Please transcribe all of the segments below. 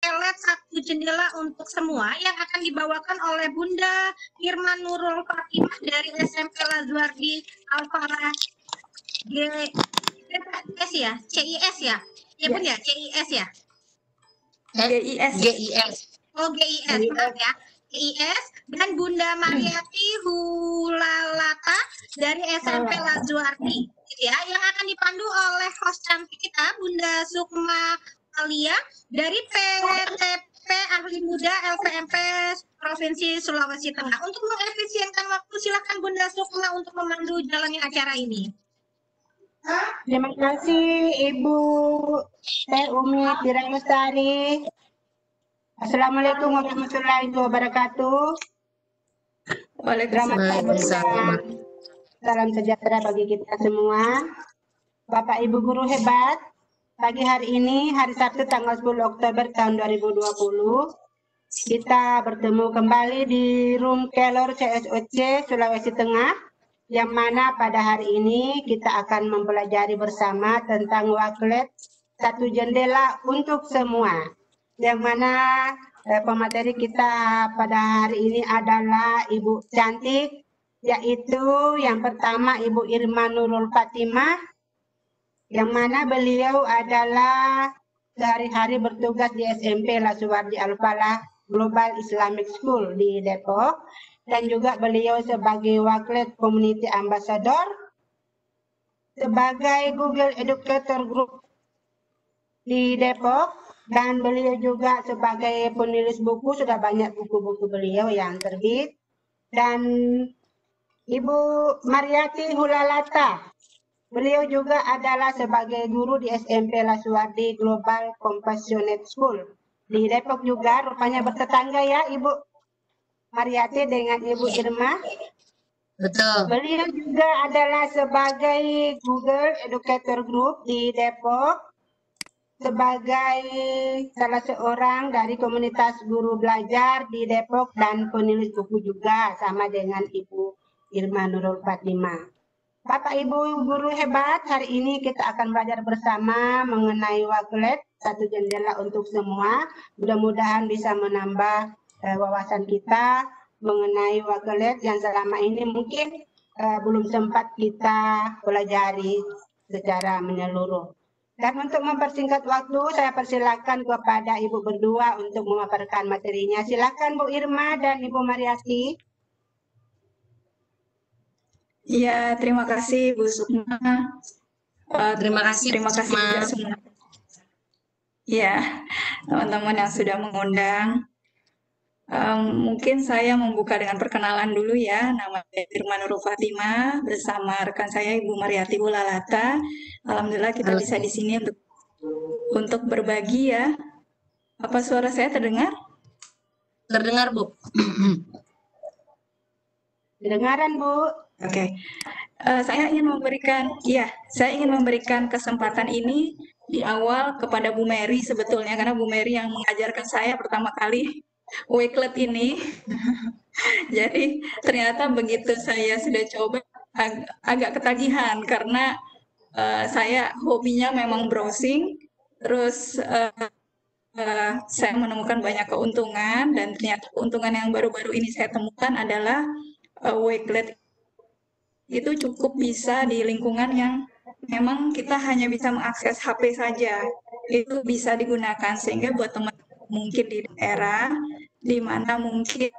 pelet satu jendela untuk semua yang akan dibawakan oleh Bunda Irma Nurul Fatimah dari SMP Lazuardi Al-Falah GIS ya, CIS ya, ya Bun ya, CIS ya. GIS. Oh GIS, maaf ya. GIS dan Bunda Mariati Hulalata dari SMP Lazuardi gitu ya, yang akan dipandu oleh host cantik kita Bunda Sukma Alia dari PTP Ahli Muda LPMP Provinsi Sulawesi Tengah. Untuk mengefisienkan waktu, silakan Bunda Sukma untuk memandu jalannya acara ini. Terima kasih Ibu Teh Umi Tira Lestari. Assalamualaikum warahmatullahi wabarakatuh. Waalaikumsalam. Salam sejahtera bagi kita semua. Bapak Ibu guru hebat, pagi hari ini, hari Sabtu tanggal 10 Oktober tahun 2020, kita bertemu kembali di Room Kelor CSOC Sulawesi Tengah, yang mana pada hari ini kita akan mempelajari bersama tentang waklet satu jendela untuk semua. Yang mana pemateri kita pada hari ini adalah Ibu Cantik, yaitu yang pertama Ibu Irma Nurul Fatimah, yang mana beliau adalah sehari-hari bertugas di SMP Lazuardi Al-Falah Global Islamic School di Depok, dan juga beliau sebagai waklet Community Ambassador, sebagai Google Educator Group di Depok, dan beliau juga sebagai penulis buku, sudah banyak buku-buku beliau yang terbit. Dan Ibu Mariati Hulalata, beliau juga adalah sebagai guru di SMP Lazuardi Global Compassionate School di Depok juga, rupanya bertetangga ya Ibu Mariati dengan Ibu Irma. Betul. Beliau juga adalah sebagai Google Educator Group di Depok, sebagai salah seorang dari komunitas guru belajar di Depok dan penulis buku juga sama dengan Ibu Irma Nurul Fatimah. Bapak Ibu guru hebat, hari ini kita akan belajar bersama mengenai waklet satu jendela untuk semua. Mudah-mudahan bisa menambah wawasan kita mengenai waklet yang selama ini mungkin belum sempat kita pelajari secara menyeluruh. Dan untuk mempersingkat waktu, saya persilakan kepada Ibu berdua untuk memaparkan materinya. Silakan Bu Irma dan Ibu Mariati. Ya, terima kasih Bu Sukma. Terima kasih juga semua. Ya, teman-teman yang sudah mengundang. Mungkin saya membuka dengan perkenalan dulu ya. Nama saya Irma Nurul Fatimah bersama rekan saya Ibu Mariati Hulalata. Alhamdulillah kita bisa di sini untuk berbagi ya. Apa suara saya terdengar? Terdengar Bu. Kedengaran Bu. Oke. Saya ingin memberikan kesempatan ini di awal kepada Bu Mary sebetulnya, karena Bu Mary yang mengajarkan saya pertama kali waklet ini. Jadi ternyata begitu saya sudah coba agak ketagihan karena saya hobinya memang browsing, terus saya menemukan banyak keuntungan, dan ternyata keuntungan yang baru-baru ini saya temukan adalah waklet itu cukup bisa di lingkungan yang memang kita hanya bisa mengakses HP saja. Itu bisa digunakan, sehingga buat teman mungkin di daerah di mana mungkin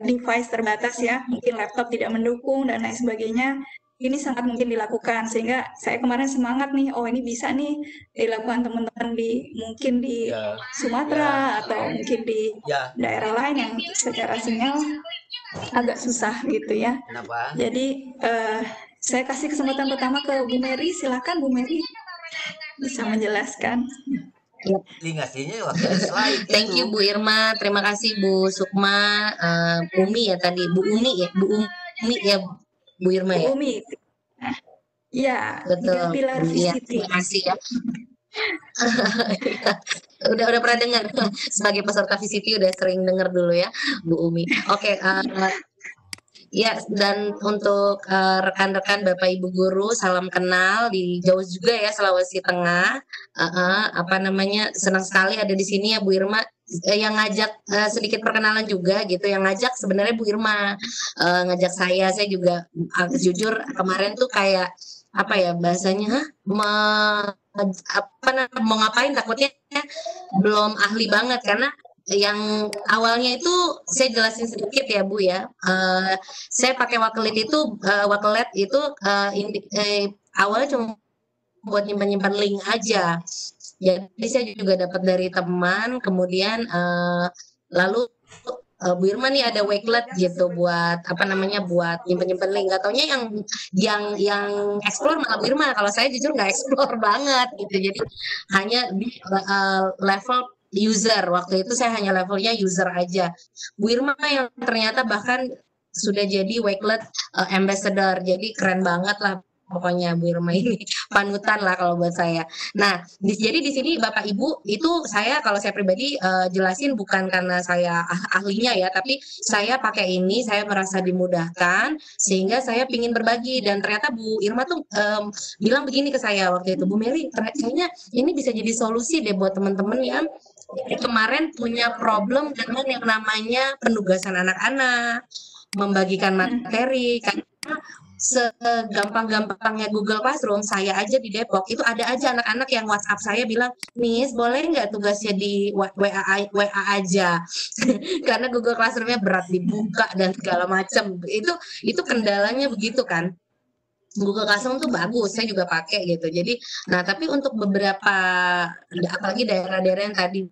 device terbatas ya, mungkin laptop tidak mendukung dan lain sebagainya, ini sangat mungkin dilakukan. Sehingga saya kemarin semangat nih, oh ini bisa nih dilakukan teman-teman mungkin di Sumatera atau mungkin di daerah lain yang secara sinyal agak susah gitu ya. Kenapa? Jadi saya kasih kesempatan pertama ke Bu Mary. Silakan Bu Mary bisa menjelaskan. Thank you Bu Irma, terima kasih Bu Sukma, Umi ya tadi, Bu Umi ya, Bu Irma ya. Bu Umi, ya betul. Pilar Ya, VCT. terima kasih ya. udah pernah dengar sebagai peserta VCT, udah sering dengar dulu ya Bu Umi. Oke, Ya, dan untuk rekan-rekan Bapak Ibu guru, salam kenal di jauh juga ya Sulawesi Tengah. Apa namanya, senang sekali ada di sini ya Bu Irma. Yang ngajak sedikit perkenalan juga gitu, yang ngajak sebenarnya Bu Irma, ngajak saya juga jujur kemarin tuh kayak apa ya bahasanya, mau ngapain takutnya belum ahli banget karena yang awalnya itu saya jelasin sedikit ya Bu ya. Saya pakai Wakelet itu awalnya cuma buat nyimpan-nyimpan link aja. Jadi saya juga dapat dari teman, kemudian lalu Bu Irma nih ada Wakelet gitu buat apa namanya buat nyimpen link. Gak taunya yang explore malah Bu Irma. Kalau saya jujur nggak explore banget gitu. Jadi hanya di level user. Waktu itu saya hanya levelnya user aja. Bu Irma yang ternyata bahkan sudah jadi Wakelet ambassador. Jadi keren banget lah. Pokoknya Bu Irma ini panutan lah kalau buat saya. Nah, jadi di sini Bapak Ibu itu kalau saya pribadi jelasin bukan karena saya ahlinya ya, tapi saya pakai ini, saya merasa dimudahkan sehingga saya ingin berbagi dan ternyata Bu Irma tuh bilang begini ke saya waktu itu, Bu Meli, kayaknya ini bisa jadi solusi deh buat teman-teman yang kemarin punya problem dengan yang namanya penugasan anak-anak, membagikan materi, karena segampang-gampangnya Google Classroom, saya aja di Depok itu ada aja anak-anak yang WhatsApp saya bilang, Miss boleh nggak tugasnya di WA aja karena Google Classroom-nya berat dibuka dan segala macam. Itu kendalanya begitu kan. Google Classroom tuh bagus, saya juga pakai gitu. Jadi, nah tapi untuk beberapa, apalagi daerah-daerah yang tadi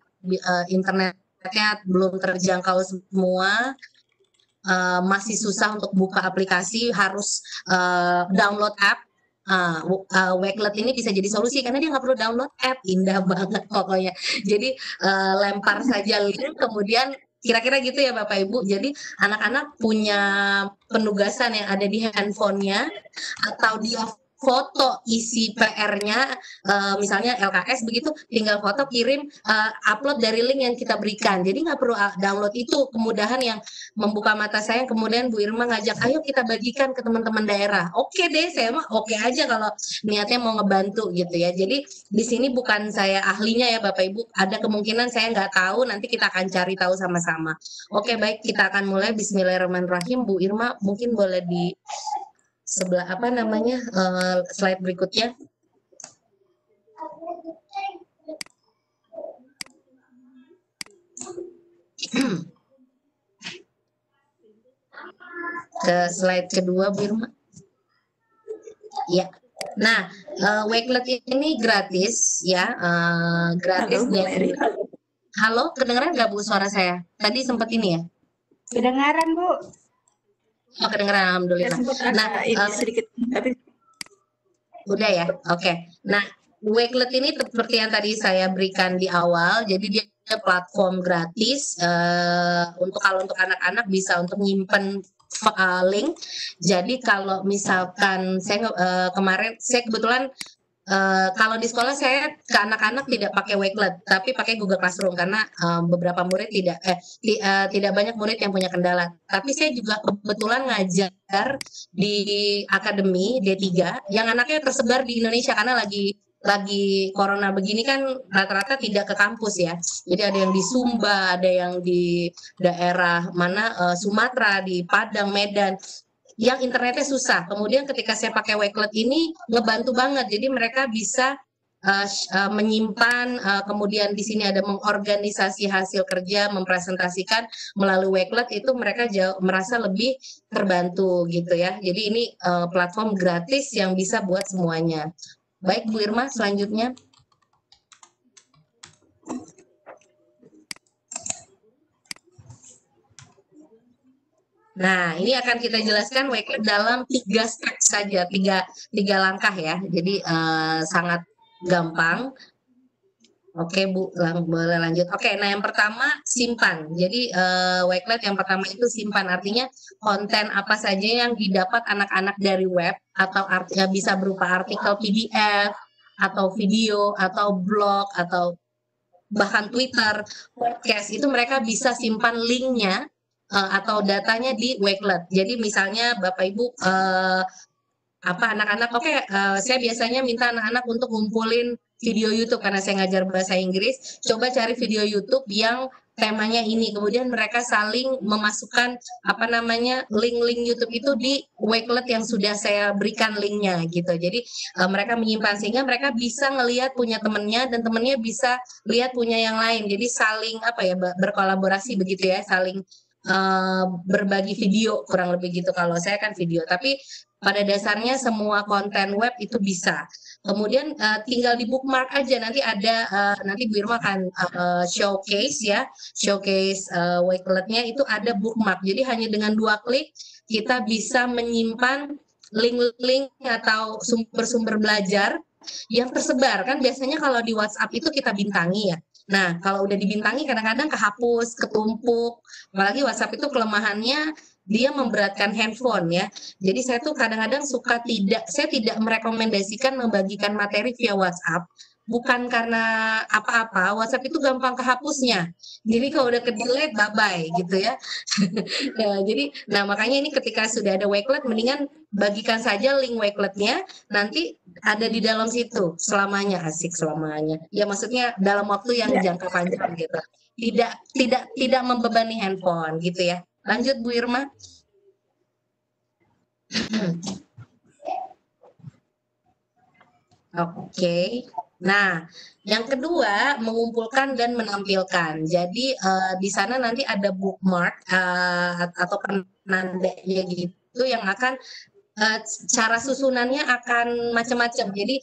internetnya belum terjangkau semua, masih susah untuk buka aplikasi, harus download app. Wakelet ini bisa jadi solusi karena dia nggak perlu download app, indah banget pokoknya. Jadi lempar saja link, kemudian kira-kira gitu ya Bapak Ibu. Jadi anak-anak punya penugasan yang ada di handphonenya atau dia foto isi PR-nya, misalnya LKS begitu, tinggal foto kirim, upload dari link yang kita berikan. Jadi nggak perlu download. Itu kemudahan yang membuka mata saya. Kemudian Bu Irma ngajak, ayo kita bagikan ke teman-teman daerah. Oke deh, saya mah oke aja kalau niatnya mau ngebantu gitu ya. Jadi di sini bukan saya ahlinya ya Bapak Ibu. Ada kemungkinan saya nggak tahu, nanti kita akan cari tahu sama-sama. Oke baik, kita akan mulai. Bismillahirrahmanirrahim. Bu Irma mungkin boleh di sebelah apa namanya slide berikutnya. Ke slide kedua Bu Irma. Ya. Nah, Wakelet ini gratis ya, gratis. Halo, kedengeran nggak Bu suara saya? Tadi sempat ini ya? Kedengaran Bu. Oh, kedengeran, alhamdulillah. Nah, sedikit tapi udah ya, oke. Nah, Wakelet ini seperti yang tadi saya berikan di awal, jadi dia platform gratis untuk anak-anak bisa untuk nyimpen link. Jadi kalau misalkan saya kemarin saya kebetulan kalau di sekolah saya ke anak-anak tidak pakai Wakelet, tapi pakai Google Classroom karena beberapa murid tidak banyak murid yang punya kendala. Tapi saya juga kebetulan ngajar di akademi D3 yang anaknya tersebar di Indonesia karena lagi corona begini kan rata-rata tidak ke kampus ya. Jadi ada yang di Sumba, ada yang di daerah mana Sumatera, di Padang, Medan, yang internetnya susah. Kemudian ketika saya pakai Wakelet ini ngebantu banget. Jadi mereka bisa menyimpan, kemudian di sini ada mengorganisasi hasil kerja, mempresentasikan melalui Wakelet, itu mereka merasa lebih terbantu gitu ya. Jadi ini platform gratis yang bisa buat semuanya. Baik Bu Irma, selanjutnya. Nah, ini akan kita jelaskan Wakelet dalam 3 step saja, tiga langkah ya. Jadi sangat gampang. Oke Bu, boleh lanjut. Oke, nah yang pertama simpan. Jadi Wakelet yang pertama itu simpan, artinya konten apa saja yang didapat anak-anak dari web atau bisa berupa artikel PDF atau video atau blog atau bahkan Twitter, podcast, itu mereka bisa simpan linknya atau datanya di Wakelet. Jadi misalnya Bapak Ibu anak-anak, saya biasanya minta anak-anak untuk ngumpulin video YouTube karena saya ngajar bahasa Inggris. Coba cari video YouTube yang temanya ini, kemudian mereka saling memasukkan link-link YouTube itu di Wakelet yang sudah saya berikan linknya gitu. Jadi mereka menyimpan sehingga mereka bisa ngelihat punya temennya dan temennya bisa lihat punya yang lain. Jadi saling berkolaborasi begitu ya, saling berbagi video, kurang lebih gitu kalau saya kan video. Tapi pada dasarnya semua konten web itu bisa. Kemudian tinggal di bookmark aja, nanti ada nanti Bu Irma akan showcase Wakelet-nya itu ada bookmark. Jadi hanya dengan 2 klik kita bisa menyimpan link-link atau sumber-sumber belajar yang tersebar. Kan biasanya kalau di WhatsApp itu kita bintangi ya. Nah, kalau udah dibintangi kadang-kadang kehapus, ketumpuk. Apalagi WhatsApp itu kelemahannya dia memberatkan handphone ya. Jadi saya tuh kadang-kadang saya tidak merekomendasikan membagikan materi via WhatsApp. Bukan karena apa-apa, WhatsApp itu gampang kehapusnya. Jadi kalau udah ke-delete, bye-bye gitu ya. Nah, makanya ini ketika sudah ada Wakelet, mendingan bagikan saja link Wakelet-nya, nanti ada di dalam situ selamanya, asik selamanya. Ya maksudnya dalam waktu yang jangka panjang gitu. Tidak membebani handphone gitu ya. Lanjut Bu Irma. Oke. Nah, yang kedua mengumpulkan dan menampilkan. Jadi di sana nanti ada bookmark atau penandanya gitu yang akan cara susunannya akan macam-macam. Jadi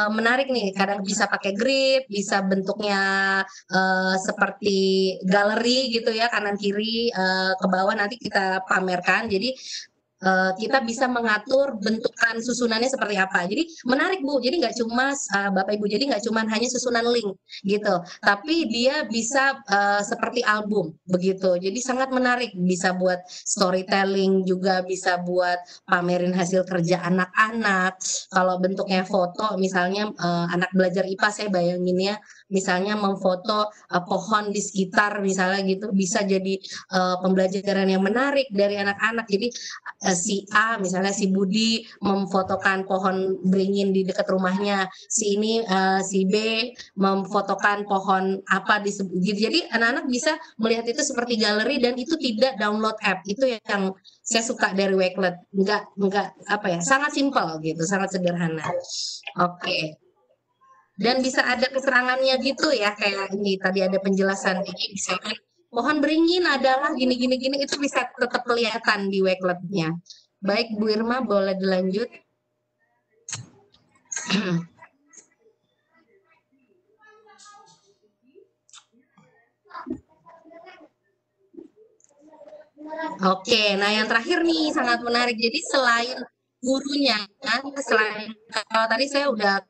menarik nih, kadang bisa pakai grid, bisa bentuknya seperti galeri gitu ya, kanan kiri ke bawah nanti kita pamerkan. Jadi kita bisa mengatur bentukan susunannya seperti apa. Jadi menarik Bu, jadi nggak cuma Bapak Ibu, jadi nggak cuma hanya susunan link gitu, tapi dia bisa seperti album begitu. Jadi sangat menarik, bisa buat storytelling juga, bisa buat pamerin hasil kerja anak-anak. Kalau bentuknya foto, misalnya anak belajar IPA saya bayangin ya, misalnya memfoto pohon di sekitar misalnya gitu, bisa jadi pembelajaran yang menarik dari anak-anak. Jadi si A misalnya si Budi memfotokan pohon beringin di dekat rumahnya, si B memfotokan pohon apa di gitu. Jadi anak-anak bisa melihat itu seperti galeri dan itu tidak download app. Itu yang saya suka dari Wakelet. Enggak sangat simpel gitu, sangat sederhana. Oke. Dan bisa ada keterangannya gitu ya, kayak ini tadi ada penjelasan ini, misalkan pohon beringin adalah gini itu bisa tetap kelihatan di Wakelet-nya. Baik Bu Irma, boleh dilanjut. Oke, nah yang terakhir nih sangat menarik. Jadi selain gurunya, kalau tadi saya udah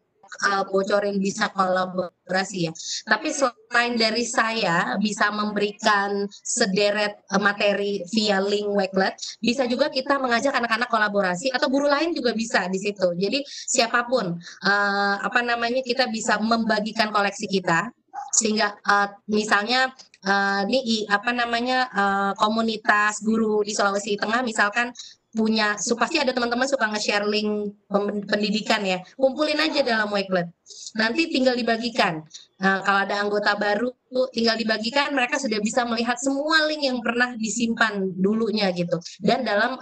bocorin bisa kolaborasi ya. Tapi selain dari saya bisa memberikan sederet materi via link Wakelet, bisa juga kita mengajak anak-anak kolaborasi atau guru lain juga bisa di situ. Jadi siapapun kita bisa membagikan koleksi kita sehingga misalnya komunitas guru di Sulawesi Tengah misalkan punya, pasti ada teman-teman suka nge-share link pendidikan ya, kumpulin aja dalam Wakelet, nanti tinggal dibagikan. Kalau ada anggota baru tinggal dibagikan, mereka sudah bisa melihat semua link yang pernah disimpan dulunya gitu, dan dalam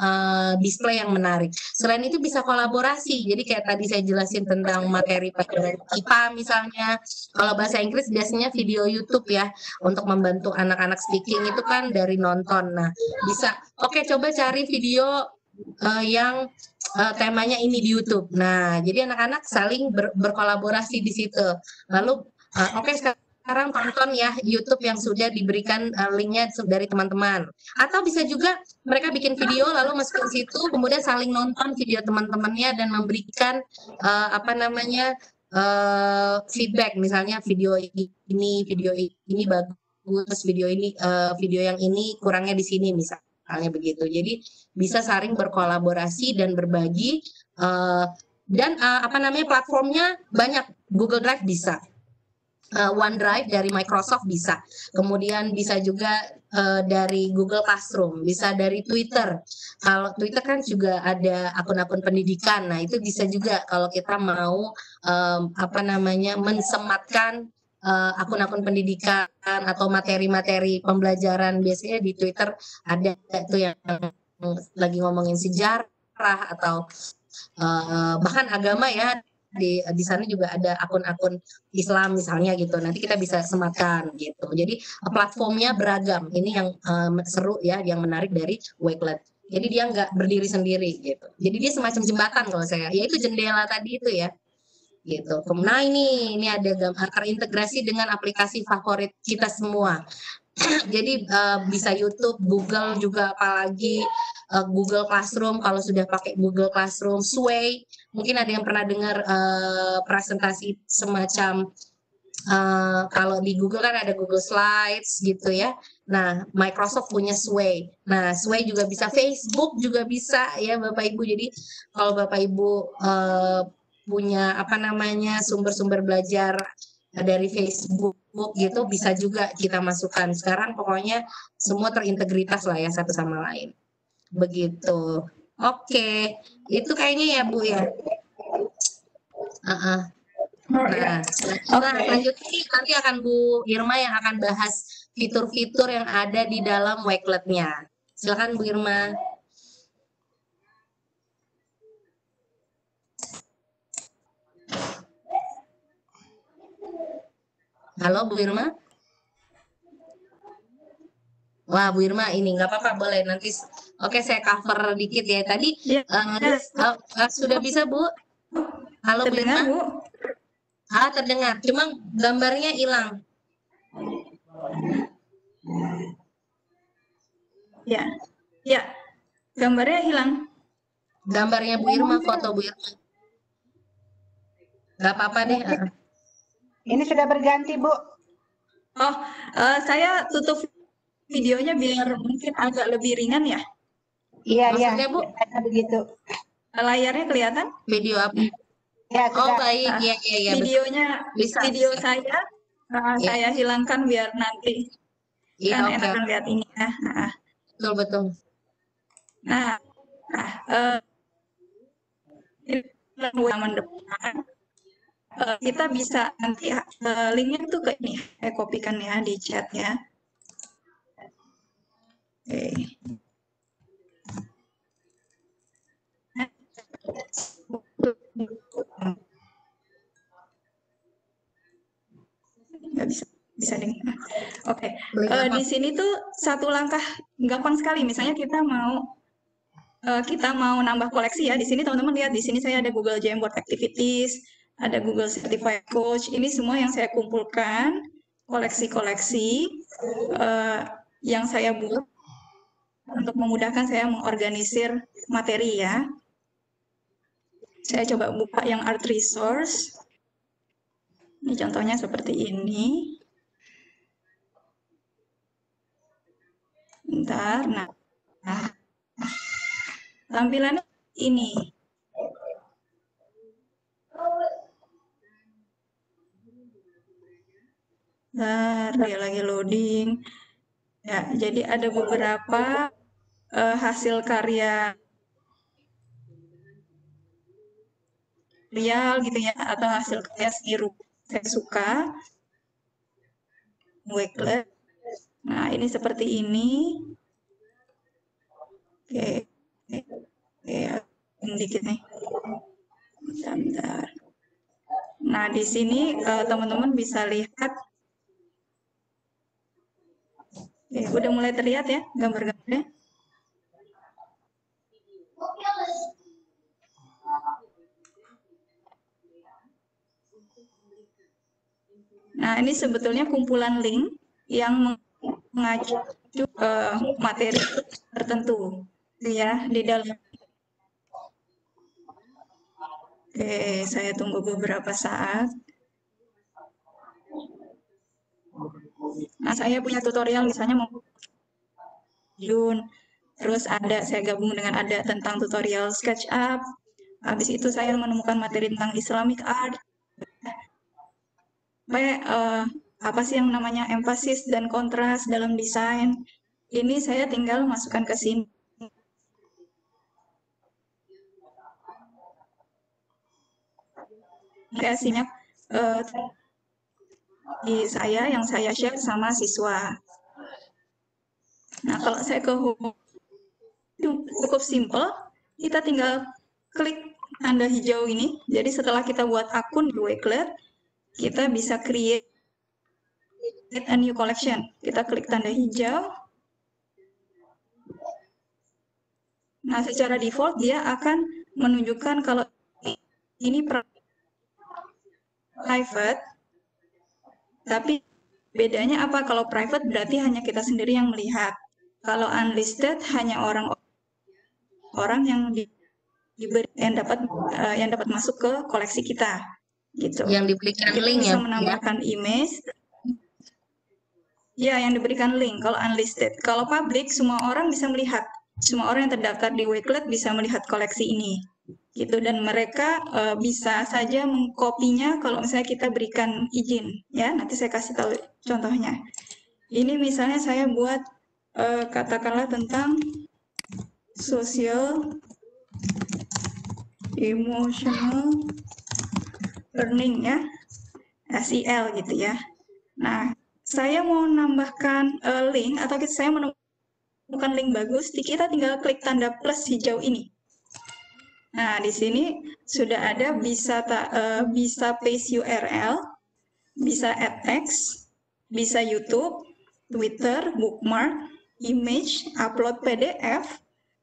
display yang menarik. Selain itu bisa kolaborasi, jadi kayak tadi saya jelasin tentang materi pelajaran IPA misalnya, kalau bahasa Inggris biasanya video YouTube ya, untuk membantu anak-anak speaking itu kan dari nonton. Nah bisa, coba cari video yang temanya ini di YouTube. Nah, jadi anak-anak saling berkolaborasi di situ. Lalu, sekarang tonton ya YouTube yang sudah diberikan linknya dari teman-teman. Atau bisa juga mereka bikin video lalu masukin situ, kemudian saling nonton video teman-temannya dan memberikan feedback. Misalnya video ini bagus, video yang ini kurangnya di sini misalnya begitu. Jadi bisa saling berkolaborasi dan berbagi dan platformnya banyak. Google Drive bisa, OneDrive dari Microsoft bisa. Kemudian bisa juga dari Google Classroom, bisa dari Twitter. Kalau Twitter kan juga ada akun-akun pendidikan. Nah, itu bisa juga kalau kita mau mensematkan akun-akun pendidikan atau materi-materi pembelajaran. Biasanya di Twitter ada tuh yang lagi ngomongin sejarah atau bahkan agama ya. Di sana juga ada akun-akun Islam misalnya gitu. Nanti kita bisa sematkan gitu. Jadi platformnya beragam. Ini yang seru ya, yang menarik dari Wakelet. Jadi dia nggak berdiri sendiri gitu. Jadi dia semacam jembatan kalau saya. Ya itu jendela tadi itu ya. Gitu. Nah ini ada terintegrasi dengan aplikasi favorit kita semua. Jadi bisa YouTube, Google juga, apalagi Google Classroom. Kalau sudah pakai Google Classroom, Sway, mungkin ada yang pernah dengar presentasi semacam kalau di Google kan ada Google Slides gitu ya. Nah, Microsoft punya Sway. Nah, Sway juga bisa, Facebook juga bisa ya Bapak Ibu. Jadi kalau Bapak Ibu punya sumber-sumber belajar dari Facebook gitu, bisa juga kita masukkan. Sekarang pokoknya semua terintegritas lah ya satu sama lain. Begitu. Oke, itu kayaknya ya Bu ya. Nah, selanjutnya nanti akan Bu Irma yang akan bahas fitur-fitur yang ada di dalam Wakelet-nya. Silakan Bu Irma. Halo Bu Irma. Wah Bu Irma ini nggak apa-apa, boleh nanti. Oke, saya cover dikit ya. Tadi sudah bisa Bu? Halo Bu Irma. Bu? Terdengar, cuma gambarnya hilang. Ya, gambarnya hilang. Gambarnya Bu Irma, foto Bu Irma. Gak apa-apa deh. Ini sudah berganti, Bu. Oh, saya tutup videonya biar mungkin agak lebih ringan ya. Iya, Maksudnya, Bu? Begitu. Layarnya kelihatan? Video apa? Ya, oh baik, iya. Videonya, bisa, video bisa. saya hilangkan biar nanti kan enakan lihat ini ya. Betul. Nah, ini halaman depan. Kita bisa nanti linknya tuh ke ini, saya kopikan ya di chat ya. Oke. Nggak bisa deh. Oke. Di sini tuh satu langkah gampang sekali. Misalnya kita mau nambah koleksi ya. Di sini teman-teman lihat, di sini saya ada Google Jamboard Activities, ada Google Certified Coach. Ini semua yang saya kumpulkan, koleksi-koleksi yang saya buat untuk memudahkan saya mengorganisir materi ya. Saya coba buka yang Art Resource. Ini contohnya seperti ini. Bentar, nah tampilannya ini. Bentar, dia lagi loading. Ya, jadi ada beberapa hasil karya real gitu ya, atau hasil karya seni rupa saya suka. Wakelet. Nah, ini seperti ini. Oke, sedikit nih. Bentar. Nah, di sini teman-teman bisa lihat. Oke, udah mulai terlihat ya gambar-gambarnya. Nah, ini sebetulnya kumpulan link yang mengacu materi tertentu ya di dalam. Oke, saya tunggu beberapa saat. Nah, saya punya tutorial misalnya mau Jun, terus saya gabung dengan ada tentang tutorial SketchUp. Habis itu saya menemukan materi tentang Islamic Art. apa sih yang namanya emphasis dan kontras dalam desain. Ini saya tinggal masukkan ke sini. Kreasinya di saya yang saya share sama siswa. Nah, kalau saya ke home cukup simple, kita tinggal klik tanda hijau ini. Jadi setelah kita buat akun di Wakelet, kita bisa create a new collection. Kita klik tanda hijau. Nah, secara default dia akan menunjukkan kalau ini private, tapi bedanya apa? Kalau private berarti hanya kita sendiri yang melihat. Kalau unlisted hanya orang yang yang dapat masuk ke koleksi kita, gitu. Yang diberikan Kita link bisa ya. menambahkan image. Ya, yang diberikan link. Kalau unlisted, kalau public semua orang bisa melihat. Semua orang yang terdaftar di Wakelet bisa melihat koleksi ini, gitu. Dan mereka bisa saja mengkopinya kalau misalnya kita berikan izin. Ya, nanti saya kasih tahu contohnya. Ini misalnya saya buat katakanlah tentang social emotional learning ya, SEL gitu ya. Nah, saya mau nambahkan link atau saya menemukan link bagus, kita tinggal klik tanda plus hijau ini. Nah, di sini sudah ada bisa paste URL, bisa add text, bisa YouTube, Twitter, bookmark, image, upload PDF,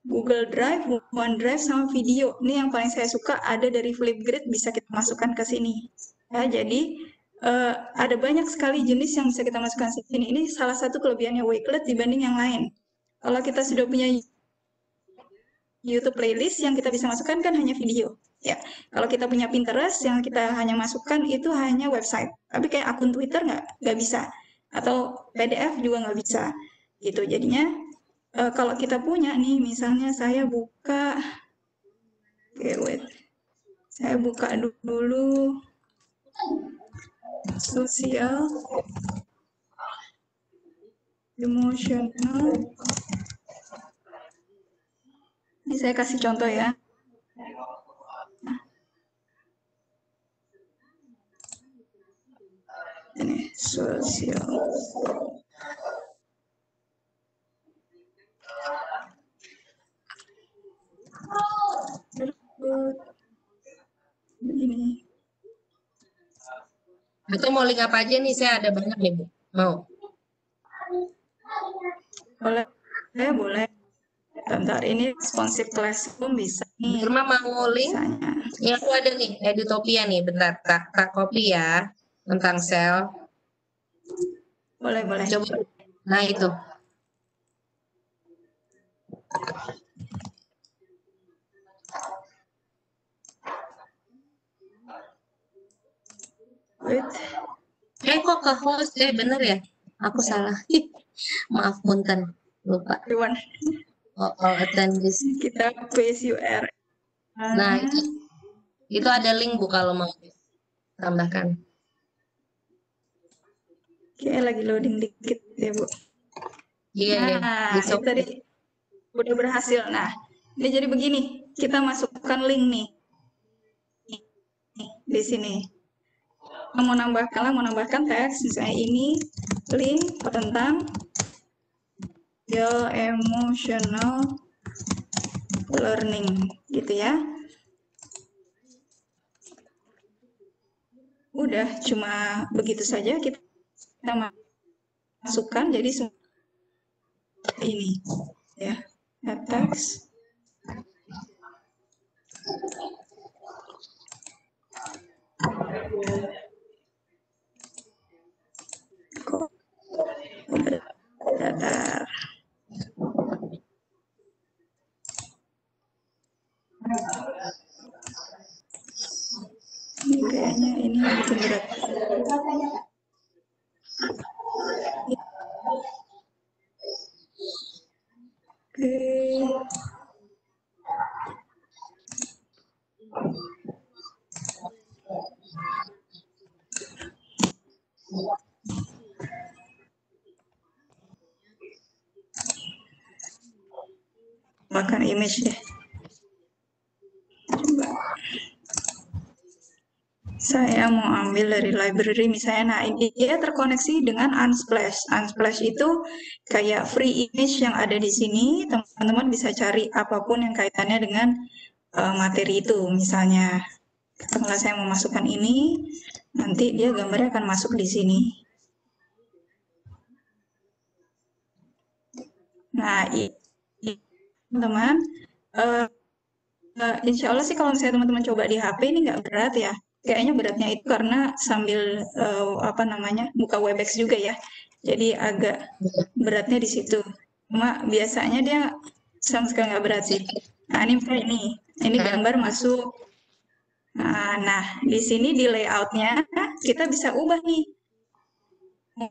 Google Drive, OneDrive, sama video. Ini yang paling saya suka ada dari Flipgrid, bisa kita masukkan ke sini. Ya, jadi ada banyak sekali jenis yang bisa kita masukkan ke sini. Ini salah satu kelebihannya Wakelet dibanding yang lain. Kalau kita sudah punya YouTube playlist yang kita bisa masukkan kan hanya video. Ya, kalau kita punya Pinterest yang kita hanya masukkan itu hanya website. Tapi kayak akun Twitter nggak bisa. Atau PDF juga nggak bisa. Gitu. Jadinya kalau kita punya nih, misalnya saya buka, saya buka dulu social emotional. Ini saya kasih contoh ya. Ini sosial. Begini. Atau mau link apa aja nih? Saya ada banyak nih, Bu. Mau? Boleh. Bentar, ini responsif classroom bisa nih. Irma mau link? Misalnya. Ya, aku ada nih, Edutopia nih. Bentar, tak copy ya. Tentang sel. Boleh. Coba. Nah, itu. Kok ke host? Bener ya? Aku salah. Maaf, punten. Lupa. Attendees. Kita paste URL. Nah, itu ada link, Bu, kalau mau tambahkan. Oke, lagi loading dikit ya, Bu. Iya. Nah, itu tadi udah berhasil. Nah, ini jadi begini. Kita masukkan link nih. Di sini. Mau nambahkan teks, misalnya ini link tentang emotional learning, gitu ya. Udah, cuma begitu saja kita masukkan, jadi ini ya, teks. Datar. Ini kayaknya ini bikin berat. Oke. tambahkan image deh. Coba. Saya mau ambil dari library misalnya, nah ini dia terkoneksi dengan Unsplash. Unsplash itu kayak free image yang ada di sini, teman-teman bisa cari apapun yang kaitannya dengan materi itu. Misalnya, kalau saya mau masukkan ini, nanti dia gambarnya akan masuk di sini. Nah, teman-teman, insya Allah sih kalau misalnya teman-teman coba di HP ini nggak berat ya. Kayaknya beratnya itu karena sambil buka Webex juga ya. Jadi agak beratnya di situ. Cuma biasanya dia sama sekali nggak berat sih. Nah ini misalnya ini gambar masuk. Nah di sini di layoutnya kita bisa ubah nih. Mau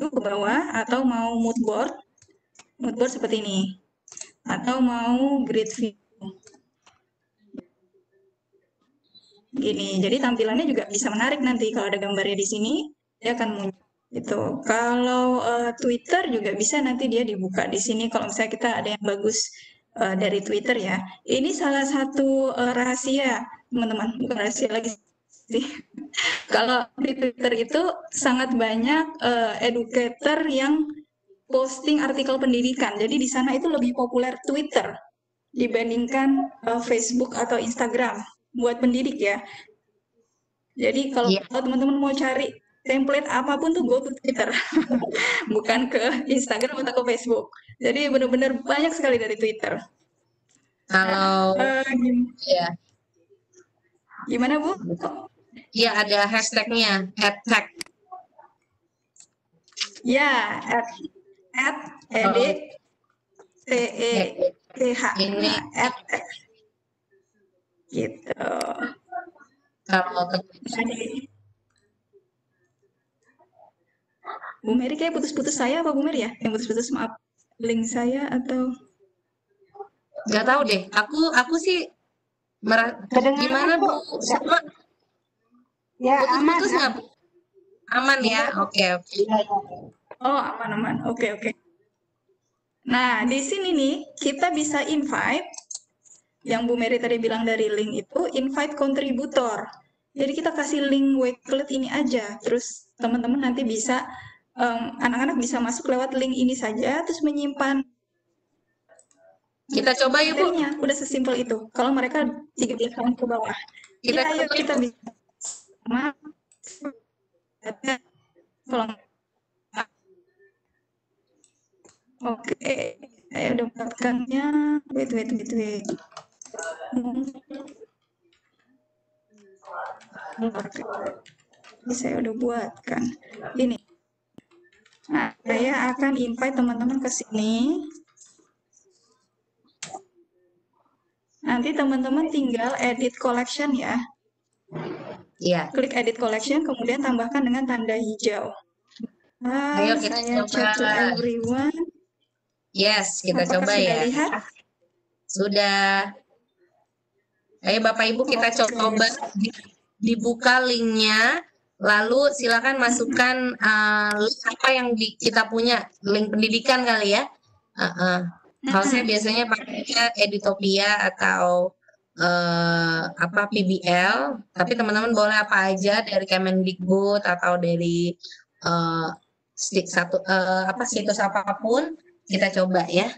ke bawah atau mau mood board seperti ini. Atau mau grid view. Gini, jadi tampilannya juga bisa menarik nanti kalau ada gambarnya di sini, dia akan muncul gitu. Kalau Twitter juga bisa nanti dia dibuka di sini kalau misalnya kita ada yang bagus dari Twitter ya. Ini salah satu rahasia, teman-teman, bukan rahasia lagi sih. Kalau di Twitter itu sangat banyak educator yang posting artikel pendidikan. Jadi di sana itu lebih populer Twitter dibandingkan Facebook atau Instagram buat pendidik ya. Jadi kalau teman-teman mau cari template apapun tuh go to Twitter, bukan ke Instagram atau ke Facebook. Jadi benar-benar banyak sekali dari Twitter. Kalau ya. Gimana Bu? Ya ada hashtagnya #tag. Ya, @edit TETH. Ini Gitu. kalau Bu Mary kayak putus-putus saya apa Bu Mary ya? Yang putus-putus maaf. Link saya atau nggak tahu deh. Aku sih gimana Bu? Sama Ya, putus-putus nggak Bu? Aman ya? Oke. Oh, aman. Oke. Nah, di sini nih kita bisa invite yang Bu Mary tadi bilang dari link itu invite kontributor. Jadi kita kasih link Wakelet ini aja, terus teman-teman nanti bisa anak-anak bisa masuk lewat link ini saja, terus menyimpan. Kita coba ya Bu. Udah sesimpel itu. Kalau mereka 13 tahun ke bawah. Kita bisa. Oke, saya udah mendapatkannya. Wait. Ini saya udah buatkan. Ini. Nah, saya akan invite teman-teman ke sini. Nanti teman-teman tinggal edit collection ya. Iya. Klik edit collection, kemudian tambahkan dengan tanda hijau. Ayo kita saya coba. chat to everyone. Yes, kita coba sudah ya. Lihat? Sudah. Ayo Bapak Ibu kita coba dibuka linknya. Lalu silakan masukkan link apa yang kita punya, link pendidikan kali ya. Kalau saya biasanya pakai Edutopia atau PBL, tapi teman-teman boleh apa aja dari Kemendikbud atau dari situs apapun, kita coba ya.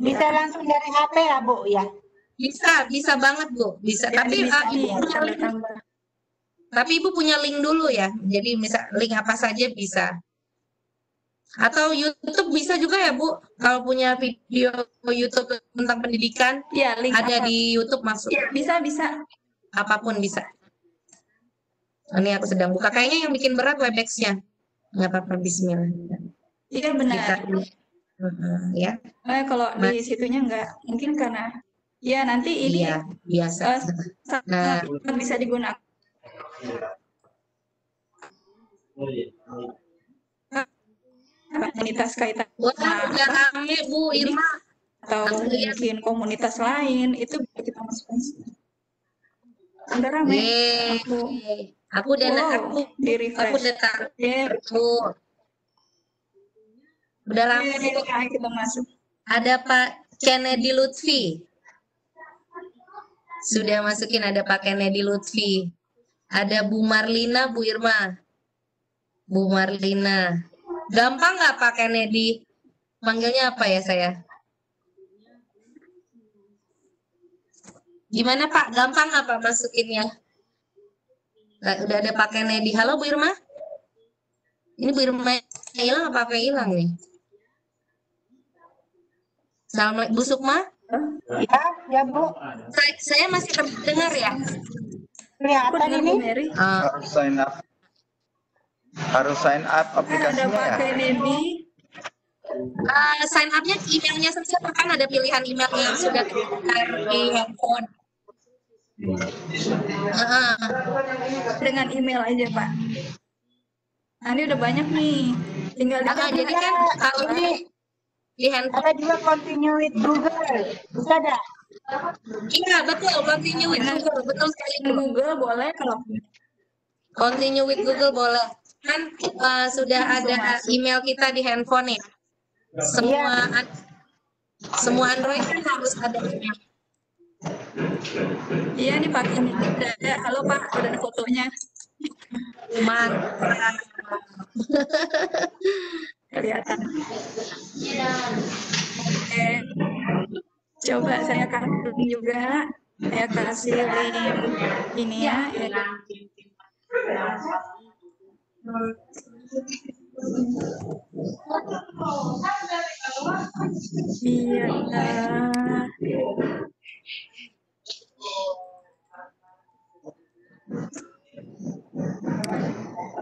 Bisa langsung dari HP ya Bu ya? Bisa banget Bu, bisa. Ya, Tapi bisa Tapi Ibu punya link dulu ya. Jadi misal link apa saja bisa. Atau YouTube bisa juga ya Bu. Kalau punya video YouTube tentang pendidikan, ya, link ada apa? di YouTube masuk. Ya, bisa. Apapun bisa. Ini aku sedang buka. Kayaknya yang bikin berat Webex-nya. Nggak apa-apa, bismillah. Iya benar. Ya. Kalau di situnya enggak, mungkin karena ya nanti ini biasa. Bisa digunakan. Komunitas kaitan udah rame Bu Irma atau mungkin komunitas lain itu kita masukkan. Udah rame. Aku udah di refresh. Aku udah taruh. Udah rame. Kita masuk. Ada Pak Kennedy Lutfi. Sudah masukin, ada Pak Kennedy Lutfi. Ada Bu Marlina, Bu Irma. Bu Marlina. Gampang nggak Pak Kennedy? Manggilnya apa ya saya? Gimana Pak? Gampang nggak Pak masukinnya? Udah ada Pak Kennedy. Halo Bu Irma? Ini Bu Irma hilang apa hilang nih? Assalamualaikum Bu Sukma. Ya Bu. Saya masih terdengar ya? Kelihatan ini. Harus sign up. Harus sign up Ada aplikasinya Pak ya. Kennedy. Sign up-nya emailnya saja, kan ada pilihan email yang sudah terdaftar di handphone. Dengan email aja Pak. Nah, ini udah banyak nih. Tinggal Jadi kan kalau di handphone. Ada juga continue with Google. Bisa ada? Iya betul, continue with Google, betul sekali. Google boleh kalau Continue with Google boleh. Kan sudah ada email kita di handphone nih. Semua Android kan harus ada email. iya nih Pak ini ada. Halo Pak, udah ada fotonya. Mantap. Kelihatan. Oke. Coba saya kasih juga. Saya kasih link ini ya. Iya.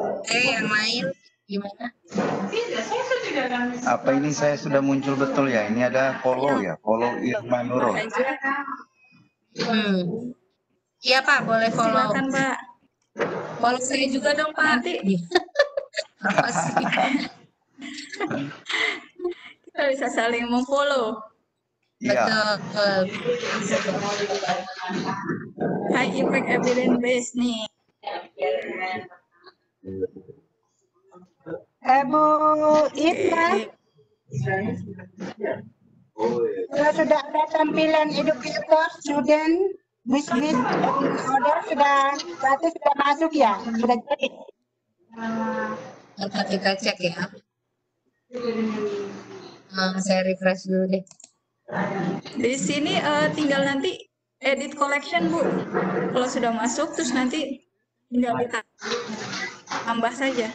Oke, yang lain gimana? Apa ini saya sudah muncul betul ya? Ini ada follow ya, follow Irma Nurul. Iya Pak, boleh follow. Silakan Pak. Follow saya juga dong Pak. Nanti Apa sih? kita bisa saling memfollow. Iya. Betul. High impact evidence base nih. Bu Irma, sudah ada tampilan educator, student, visit, order sudah, berarti sudah masuk ya? Sudah jadi? Kita cek ya. Saya refresh dulu deh. Di sini tinggal nanti edit collection Bu. Kalau sudah masuk terus nanti tinggal kita tambah saja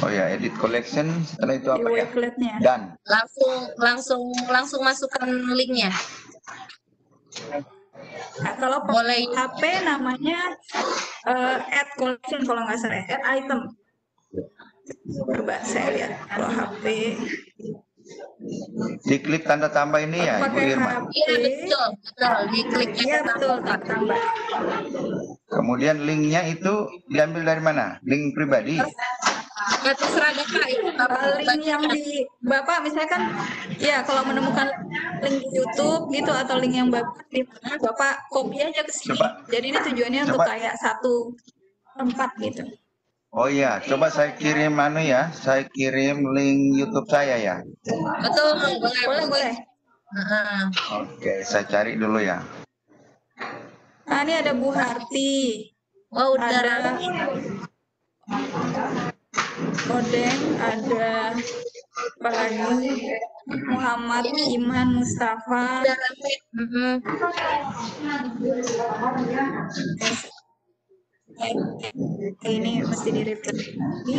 Oh ya, edit collection. Setelah itu di apa ya? wakelet-nya. Dan. Langsung masukkan linknya. Nah, kalau Boleh. HP namanya add collection kalau nggak salah, add item. Coba saya lihat kalau HP. Diklik tanda tambah ini ya, Ibu Pakai Irma. HP. Iya betul. Diklik Iya betul, tambah. Kemudian linknya itu diambil dari mana? Link pribadi. Terserah Bapak itu. Link yang di Bapak misalnya kan, ya kalau menemukan link di YouTube gitu atau link yang Bapak di mana, Bapak copy aja ke sini. Coba. Jadi ini tujuannya untuk Coba. kayak satu tempat gitu. Oh iya, coba saya kirim saya kirim link YouTube saya ya. Betul, Boleh. Oke, saya cari dulu ya. Nah, ini ada Bu Harti. Oh, udah Ada rame. Odeng, ada apa lagi? Muhammad Iman Mustafa. Udah rame. Ini mesti di-refresh lagi.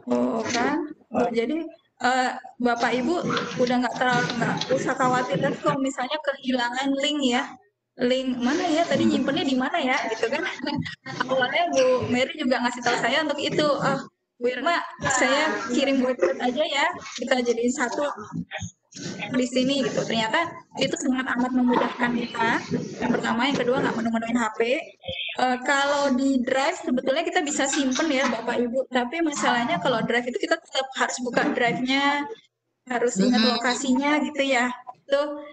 Oh kan, jadi Bapak Ibu udah nggak usah khawatir lagi kalau misalnya kehilangan link ya. Link mana ya tadi nyimpennya di mana ya gitu kan. Awalnya Bu Mary juga ngasih tahu saya untuk itu. Bu Irma, saya kirim website aja ya, kita jadiin satu di sini gitu. Ternyata itu sangat amat memudahkan kita. Yang pertama, yang kedua nggak menu-menuin HP. Kalau di Drive sebetulnya kita bisa simpen ya Bapak Ibu. Tapi masalahnya kalau Drive itu kita tetap harus buka Drive-nya, harus ingat lokasinya gitu ya. itu